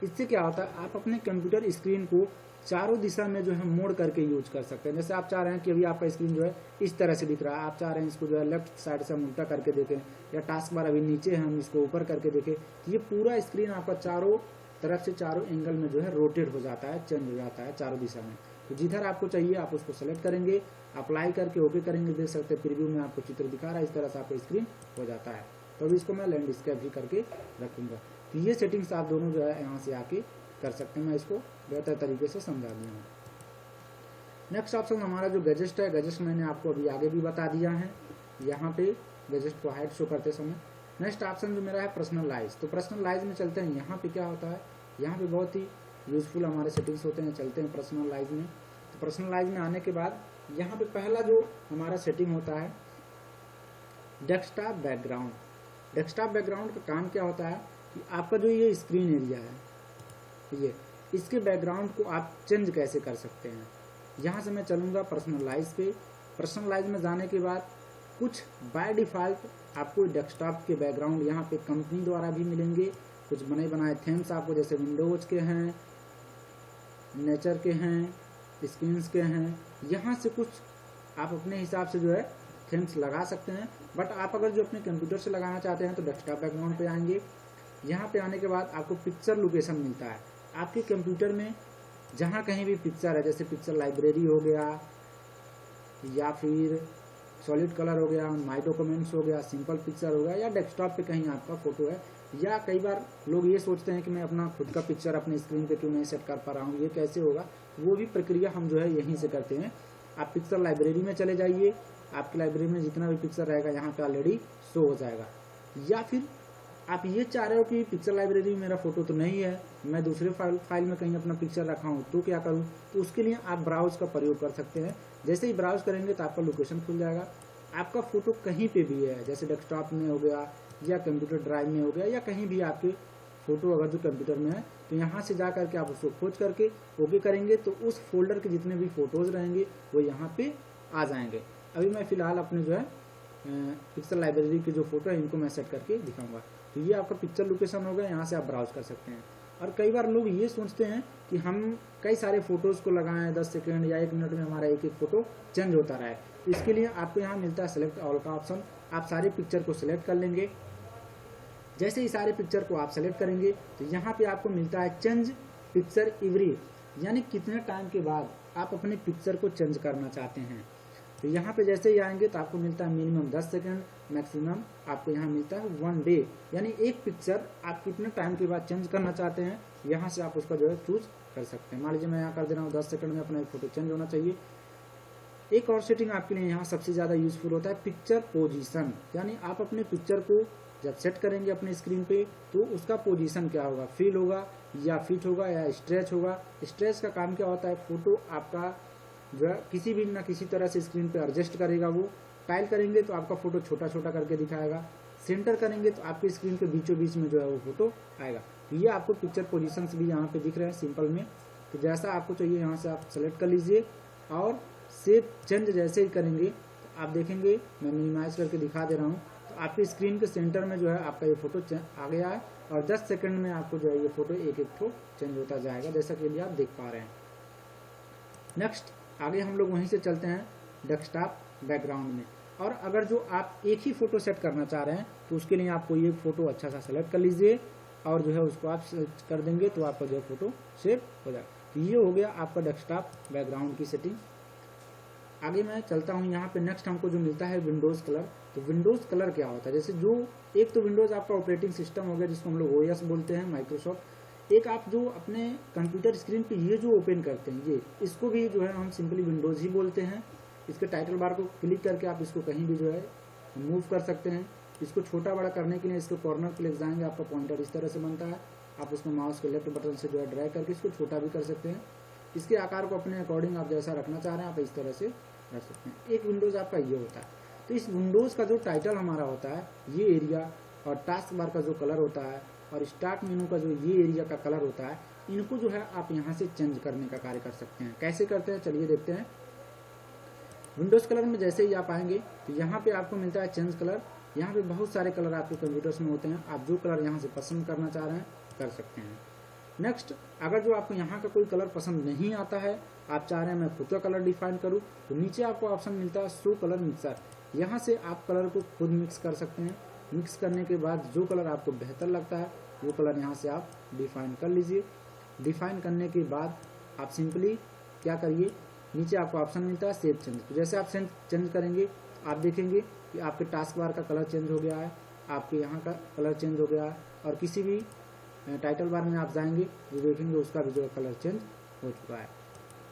इससे क्या होता है आप अपने कंप्यूटर स्क्रीन को चारों दिशा में जो है मोड़ करके यूज कर सकते हैं। जैसे आप चाह रहे हैं कि अभी आपका स्क्रीन जो है इस तरह से दिख रहा है, आप चाह रहे हैं इसको जो है लेफ्ट साइड से हम उल्टा करके देखें, या टास्क बार अभी नीचे है हम इसको ऊपर करके देखें, ये पूरा स्क्रीन आपका चारों तरफ से चारों एंगल में जो है रोटेट हो जाता है, चेंज हो जाता है चारों दिशा में। तो जिधर आपको चाहिए आप उसको सेलेक्ट करेंगे, अप्लाई करके ओके करेंगे, देख सकते हैं प्रीव्यू में आपको चित्र दिखा रहा है, इस तरह से आपका स्क्रीन हो जाता है। तो अभी इसको मैं लैंडस्केप भी करके रखूंगा। तो ये सेटिंग्स आप दोनों जो है यहाँ से आके कर सकते हैं, मैं इसको बेहतर तरीके से समझा दिया हूँ। नेक्स्ट ऑप्शन हमारा जो गैजेट है, गैजेट मैंने आपको अभी आगे भी बता दिया है यहाँ पे गैजेट को हाइड शो करते समय। नेक्स्ट ऑप्शन जो मेरा है पर्सनलाइज। तो पर्सनलाइज में चलते हैं, यहाँ पे क्या होता है, यहाँ पे बहुत ही यूजफुल हमारे सेटिंग्स होते हैं, चलते हैं पर्सनलाइज में। तो पर्सनलाइज में आने के बाद यहाँ पे पहला जो हमारा सेटिंग होता है डेस्कटॉप बैकग्राउंड। डेस्कटॉप बैकग्राउंड का काम क्या होता है कि आपका जो ये स्क्रीन एरिया है ये इसके बैकग्राउंड को आप चेंज कैसे कर सकते हैं। यहाँ से मैं चलूँगा पर्सनलाइज पे। पर्सनलाइज में जाने के बाद कुछ बाय डिफ़ॉल्ट आपको डेस्कटॉप के बैकग्राउंड यहाँ पे कंपनी द्वारा भी मिलेंगे, कुछ बने बनाए थीम्स आपको जैसे विंडोज के हैं, नेचर के हैं, स्क्रीन्स के हैं, यहाँ से कुछ आप अपने हिसाब से जो है थीम्स लगा सकते हैं। बट आप अगर जो अपने कंप्यूटर से लगाना चाहते हैं तो डेस्कटॉप बैकग्राउंड पे आएंगे। यहाँ पे आने के बाद आपको पिक्चर लोकेशन मिलता है। आपके कंप्यूटर में जहाँ कहीं भी पिक्चर है, जैसे पिक्चर लाइब्रेरी हो गया या फिर सॉलिड कलर हो गया, माई डॉक्यूमेंट्स हो गया, सिंपल पिक्चर हो गया, या डेस्कटॉप पे कहीं आपका फोटो है, या कई बार लोग ये सोचते हैं कि मैं अपना खुद का पिक्चर अपने स्क्रीन पे क्यों नहीं सेट कर पा रहा हूँ, ये कैसे होगा, वो भी प्रक्रिया हम जो है यहीं से करते हैं। आप पिक्चर लाइब्रेरी में चले जाइए, आपकी लाइब्रेरी में जितना भी पिक्चर रहेगा यहाँ पे ऑलरेडी शो हो जाएगा। या फिर आप ये चाह रहे हो कि पिक्चर लाइब्रेरी में मेरा फोटो तो नहीं है, मैं दूसरे फाइल में कहीं अपना पिक्चर रखा हूँ, तो क्या करूँ, तो उसके लिए आप ब्राउज का प्रयोग कर सकते हैं। जैसे ही ब्राउज करेंगे तो आपका लोकेशन खुल जाएगा। आपका फोटो कहीं पे भी है, जैसे डेस्कटॉप में हो गया या कंप्यूटर ड्राइव में हो गया, या कहीं भी आपके फोटो अगर जो कंप्यूटर में है, तो यहाँ से जा करके आप उसको खोज करके ओके करेंगे तो उस फोल्डर के जितने भी फोटोज रहेंगे वो यहाँ पे आ जाएंगे। अभी मैं फिलहाल अपने जो है पिक्चर लाइब्रेरी के जो फोटो है इनको मैं सेट करके दिखाऊंगा। तो ये आपका पिक्चर लोकेशन हो गया, यहाँ से आप ब्राउज कर सकते हैं। और कई बार लोग ये सोचते हैं कि हम कई सारे फोटोज़ को लगाएं, 10 सेकंड या 1 मिनट में हमारा एक एक फोटो चेंज होता रहा है। तो इसके लिए आपको यहाँ मिलता है सेलेक्ट ऑल का ऑप्शन। आप सारे पिक्चर को सिलेक्ट कर लेंगे। जैसे ही सारे पिक्चर को आप सेलेक्ट करेंगे तो यहाँ पे आपको मिलता है चेंज पिक्चर एवरी, यानी कितने टाइम के बाद आप अपने पिक्चर को चेंज करना चाहते हैं। तो यहाँ पे जैसे ही आएंगे तो आपको मिलता है मिनिमम 10 सेकंड, मैक्सिमम आपको यहाँ मिलता है 1 डे, यानी एक पिक्चर आप कितने टाइम के बाद चेंज करना चाहते हैं, यहाँ से आप उसका जो है चूज कर सकते हैं। मान लीजिए मैं यहाँ कर दे रहा हूँ 10 सेकंड में अपना एक फोटो चेंज होना चाहिए। एक और सेटिंग आपके लिए यहाँ सबसे ज़्यादा यूजफुल होता है पिक्चर पोजीशन, यानी आप अपने पिक्चर को जब सेट करेंगे अपने स्क्रीन पे तो उसका पोजीशन क्या होगा, फील होगा या फिट होगा या स्ट्रेच होगा। स्ट्रेच का काम क्या होता है, फोटो आपका जो है किसी भी ना किसी तरह से स्क्रीन पे एडजस्ट करेगा। वो टाइल करेंगे तो आपका फोटो छोटा छोटा करके दिखाएगा, सेंटर करेंगे तो आपके स्क्रीन के बीचों बीच में जो है वो फोटो आएगा। तो ये आपको पिक्चर पोजीशंस भी यहाँ पे दिख रहे हैं सिंपल में। तो जैसा आपको चाहिए यहाँ से आप सेलेक्ट कर लीजिए और सेव चेंज जैसे ही करेंगे तो आप देखेंगे, मैं मिनिमाइज करके दिखा दे रहा हूँ, तो आपके स्क्रीन के सेंटर में जो है आपका ये फोटो आ गया है और 10 सेकंड में आपको जो है ये फोटो एक एक ठो चेंज होता जाएगा, जैसा कि अभी आप देख पा रहे हैं। नेक्स्ट आगे हम लोग वहीं से चलते हैं डेस्कटॉप बैकग्राउंड में। और अगर जो आप एक ही फोटो सेट करना चाह रहे हैं तो उसके लिए आप कोई एक फोटो अच्छा सा सेलेक्ट कर लीजिए और जो है उसको आप सेलेक्ट कर देंगे तो आपका जो है फोटो सेव हो जाएगा। तो ये हो गया आपका डेस्कटॉप बैकग्राउंड की सेटिंग। आगे मैं चलता हूँ, यहाँ पे नेक्स्ट हमको जो मिलता है विंडोज़ कलर। तो विंडोज़ कलर क्या होता है, जैसे जो एक तो विंडोज़ आपका ऑपरेटिंग सिस्टम हो गया जिसको हम लोग OS बोलते हैं, माइक्रोसॉफ्ट। एक आप जो अपने कंप्यूटर स्क्रीन पे ये जो ओपन करते हैं ये इसको भी जो है हम सिंपली विंडोज़ ही बोलते हैं। इसके टाइटल बार को क्लिक करके आप इसको कहीं भी जो है मूव कर सकते हैं। इसको छोटा बड़ा करने के लिए इसको कॉर्नर पे ले जाएंगे, आपका पॉइंटर इस तरह से बनता है, आप उसको माउस के लेफ्ट बटन से जो है ड्रैग करके इसको छोटा भी कर सकते हैं। इसके आकार को अपने अकॉर्डिंग आप जैसा रखना चाह रहे हैं आप इस तरह से रख सकते हैं। एक विंडोज़ आपका ये होता है। तो इस विंडोज़ का जो टाइटल हमारा होता है ये एरिया, और टास्क बार का जो कलर होता है और स्टार्ट मेनू का जो ये एरिया का कलर होता है, इनको जो है आप यहाँ से चेंज करने का कार्य कर सकते हैं। कैसे करते हैं चलिए देखते हैं। विंडोज़ कलर में जैसे ही आप आएंगे तो यहाँ पे आपको मिलता है चेंज कलर। यहाँ पे बहुत सारे कलर आपके कंप्यूटर्स में होते हैं, आप जो कलर यहाँ से पसंद करना चाह रहे हैं कर सकते हैं। नेक्स्ट, अगर जो आपको यहाँ का कोई कलर पसंद नहीं आता है, आप चाह रहे हैं मैं खुद का कलर डिफाइन करूँ, तो नीचे आपको ऑप्शन मिलता है शो कलर मिक्सर। यहाँ से आप कलर को खुद मिक्स कर सकते हैं। मिक्स करने के बाद जो कलर आपको बेहतर लगता है वो कलर यहाँ से आप डिफाइन कर लीजिए। डिफाइन करने के बाद आप सिंपली क्या करिए, नीचे आपको ऑप्शन मिलता है सेव चेंज। तो जैसे आप चेंज करेंगे आप देखेंगे कि आपके टास्क बार का कलर चेंज हो गया है, आपके यहाँ का कलर चेंज हो गया है, और किसी भी टाइटल बार में आप जाएंगे तो देखेंगे उसका भी जो है कलर चेंज हो चुका है।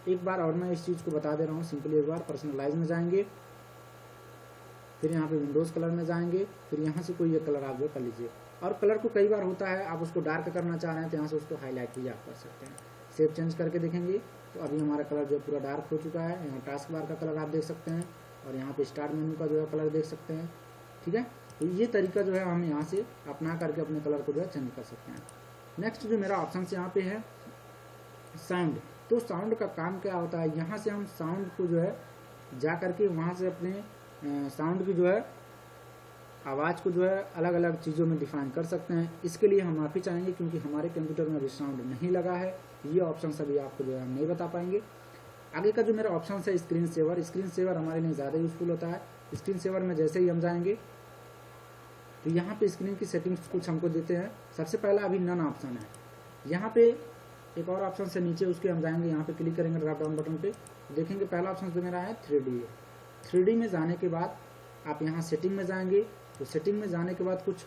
एक बार और मैं इस चीज़ को बता दे रहा हूँ, सिंपली एक बार पर्सनलाइज में जाएंगे, फिर यहाँ पे विंडोज़ कलर में जाएंगे, फिर यहाँ से कोई एक कलर आप जो कर लीजिए। और कलर को कई बार होता है आप उसको डार्क करना चाह रहे हैं तो यहाँ से उसको हाईलाइट भी आप कर सकते हैं। सेव चेंज करके देखेंगे तो अभी हमारा कलर जो पूरा डार्क हो चुका है। यहाँ टास्क बार का कलर आप देख सकते हैं और यहाँ पे स्टार्ट मेन्यू का जो है कलर देख सकते हैं। ठीक है, तो ये तरीका जो है हम यहाँ से अपना करके अपने कलर को जो है चेंज कर सकते हैं। नेक्स्ट जो मेरा ऑप्शन यहाँ पे है साउंड। तो साउंड का काम क्या होता है, यहाँ से हम साउंड को जो है जा करके वहाँ से अपने साउंड की जो है आवाज़ को जो है अलग अलग चीज़ों में डिफाइन कर सकते हैं। इसके लिए हम माफ़ी चाहेंगे क्योंकि हमारे कंप्यूटर में अभी साउंड नहीं लगा है, ये ऑप्शन अभी आपको जो है हम नहीं बता पाएंगे। आगे का जो मेरा ऑप्शन है स्क्रीन सेवर। स्क्रीन सेवर हमारे लिए ज़्यादा यूजफुल होता है। स्क्रीन सेवर में जैसे ही हम जाएंगे तो यहाँ पे स्क्रीन की सेटिंग्स कुछ हमको देते हैं। सबसे पहला अभी नन ऑप्शन है, यहाँ पे एक और ऑप्शन से नीचे उसके हम जाएंगे, यहाँ पे क्लिक करेंगे ड्रॉप डाउन बटन पे, देखेंगे पहला ऑप्शन जो मेरा है 3D है। 3D में जाने के बाद आप यहाँ सेटिंग में जाएंगे, तो सेटिंग में जाने के बाद कुछ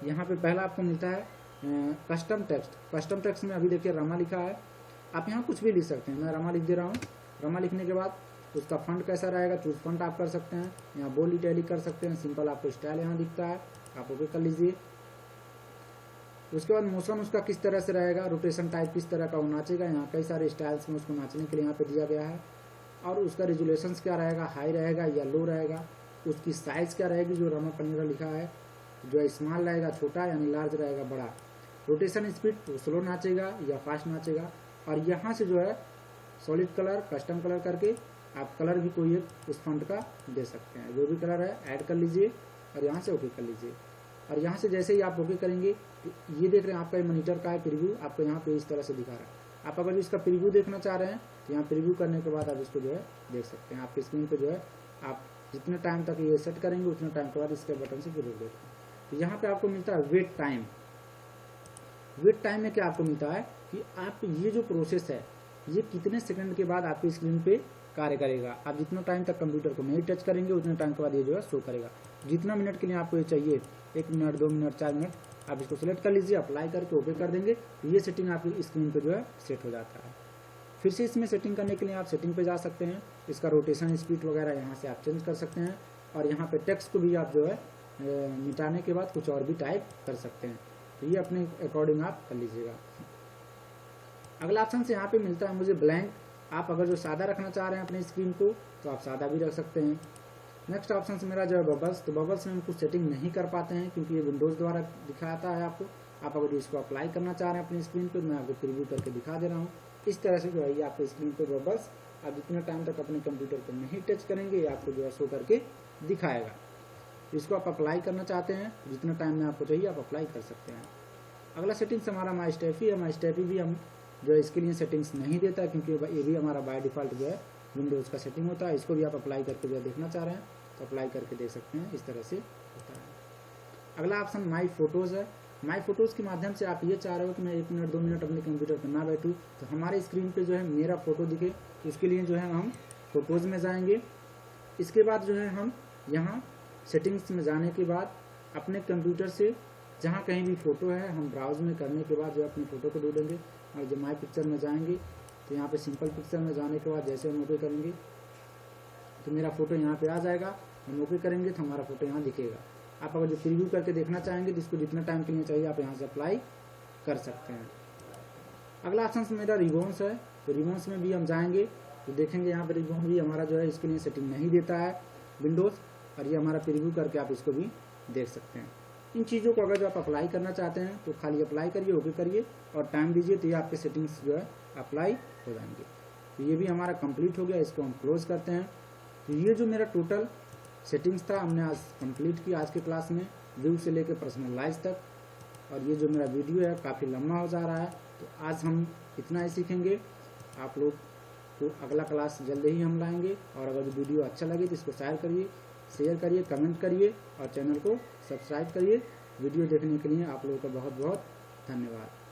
यहाँ पे पहला आपको मिलता है कस्टम टेक्स्ट। कस्टम टेक्स्ट में अभी देखिए रमा लिखा है, आप यहाँ कुछ भी लिख सकते हैं। मैं रमा लिख दे रहा हूँ। रमा लिखने के बाद उसका फंट कैसा रहेगा, चूज फंट आप कर सकते हैं, यहाँ बोल्ड इटैलिक कर सकते हैं, सिंपल आपको स्टाइल यहाँ दिखता है, आप ओके कर लीजिए। उसके बाद मोशन उसका किस तरह से रहेगा, रोटेशन टाइप किस तरह का वो नाचेगा, यहाँ कई सारे स्टाइल्स में उसको नाचने के लिए यहाँ पे दिया गया है। और उसका रेजुलेशन क्या रहेगा, हाई रहेगा या लो रहेगा, उसकी साइज क्या रहेगी, जो रमा 15 लिखा है, जो स्मॉल रहेगा छोटा यानी लार्ज रहेगा बड़ा। रोटेशन स्पीड तो स्लो नाचेगा या फास्ट नाचेगा। और यहाँ से जो है सॉलिड कलर कस्टम कलर करके आप कलर भी कोई एक उस फंट का दे सकते हैं, जो भी कलर है ऐड कर लीजिए और यहाँ से ओके कर लीजिए। और यहाँ से जैसे ही आप ओके करेंगे तो ये देख रहे हैं आपका मॉनिटर का है प्रीव्यू, आपको यहाँ पे इस तरह से दिखा रहा है। आप अगर इसका प्रीव्यू देखना चाह रहे हैं तो यहाँ प्रीव्यू करने के बाद आप इसको जो है देख सकते हैं। आपके स्क्रीन पे जो है आप जितने टाइम तक ये सेट करेंगे उतने टाइम के बाद इसके बटन से प्रीव्यू देखते हैं। तो यहाँ पे आपको मिलता है वेट टाइम। वेट टाइम में क्या आपको मिलता है कि आप ये जो प्रोसेस है ये कितने सेकंड के बाद आपकी स्क्रीन पे कार्य करेगा। आप जितना टाइम तक कंप्यूटर को नहीं टच करेंगे उतने टाइम के बाद ये जो है शो करेगा। जितना मिनट के लिए आपको ये चाहिए, 1 मिनट 2 मिनट 4 मिनट, आप इसको सिलेक्ट कर लीजिए, अप्लाई करके ओके कर देंगे तो ये सेटिंग आपकी स्क्रीन पे जो है सेट हो जाता है। फिर से इसमें सेटिंग करने के लिए आप सेटिंग पे जा सकते हैं, इसका रोटेशन स्पीड वगैरह यहाँ से आप चेंज कर सकते हैं। और यहाँ पे टेक्स्ट को भी आप जो है मिटाने के बाद कुछ और भी टाइप कर सकते हैं, तो ये अपने अकॉर्डिंग आप कर लीजिएगा। अगला ऑप्शन से यहाँ पे मिलता है मुझे ब्लैंक। आप अगर जो सादा रखना चाह रहे हैं अपने स्क्रीन को तो आप सादा भी रख सकते हैं। नेक्स्ट ऑप्शन से मेरा जो है बबल्स। तो बबल्स में हम कुछ सेटिंग नहीं कर पाते हैं क्योंकि ये विंडोज़ द्वारा दिखाता है आपको। आप अगर इसको अप्लाई करना चाह रहे हैं अपनी स्क्रीन पर, मैं आपको प्रीव्यू करके दिखा दे रहा हूँ। इस तरह से जो है ये आपको स्क्रीन पर बबल्स आप जितने टाइम तक अपने कंप्यूटर को नहीं टच करेंगे ये आपको जो है शो करके दिखाएगा। इसको आप अप्लाई करना चाहते हैं, जितना टाइम में आपको चाहिए आप अप्लाई कर सकते हैं। अगला सेटिंग्स हमारा माई स्टेफी है। माई स्टेफी भी हम जो है इसके लिए सेटिंग्स नहीं देता है क्योंकि ये भी हमारा बाय डिफ़ॉल्ट जो है विंडोज़ का सेटिंग होता है। इसको भी आप अप्लाई करके जो है देखना चाह रहे हैं तो अप्लाई करके देख सकते हैं, इस तरह से होता है। अगला ऑप्शन माई फोटोज़ है। माई फोटोज़ के माध्यम से आप ये चाह रहे हो कि मैं 1 मिनट 2 मिनट अपने कंप्यूटर पर ना बैठूँ तो हमारे स्क्रीन पर जो है मेरा फ़ोटो दिखे, तो उसके लिए जो है हम फोटोज़ में जाएंगे। इसके बाद जो है हम यहाँ सेटिंग्स में जाने के बाद अपने कंप्यूटर से जहाँ कहीं भी फ़ोटो है हम ब्राउज में करने के बाद जो अपनी फ़ोटो को ढूंढेंगे और जो माई पिक्चर में जाएंगे तो यहाँ पे सिंपल पिक्चर में जाने के बाद जैसे हम ओके करेंगे तो मेरा फ़ोटो यहाँ पे आ जाएगा। हम ओके करेंगे तो हमारा फ़ोटो यहाँ दिखेगा। आप अगर जो प्रीव्यू करके देखना चाहेंगे तो इसको जितना टाइम के लिए चाहिए आप यहाँ से अप्लाई कर सकते हैं। अगला ऑप्शन मेरा रिबॉन्स है। तो रिबॉन्स में भी हम जाएंगे तो देखेंगे यहाँ पर रिबॉन भी हमारा जो है इसके लिए सेटिंग नहीं देता है विंडोज़, और ये हमारा प्रीव्यू करके आप इसको भी देख सकते हैं। इन चीज़ों को अगर जो आप अप्लाई करना चाहते हैं तो खाली अप्लाई करिए, ओके करिए और टाइम दीजिए तो ये आपके सेटिंग्स जो है अप्लाई हो जाएंगे। तो ये भी हमारा कंप्लीट हो गया, इसको हम क्लोज करते हैं। तो ये जो मेरा टोटल सेटिंग्स था हमने आज कंप्लीट किया आज के क्लास में, व्यू से लेकर पर्सनलाइज तक। और ये जो मेरा वीडियो है काफ़ी लंबा हो जा रहा है, तो आज हम इतना ही सीखेंगे। आप लोग को अगला क्लास जल्दी ही हम लाएंगे। और अगर वीडियो अच्छा लगे तो इसको शेयर करिए, कमेंट करिए और चैनल को सब्सक्राइब करिए। वीडियो देखने के लिए आप लोगों का बहुत बहुत धन्यवाद।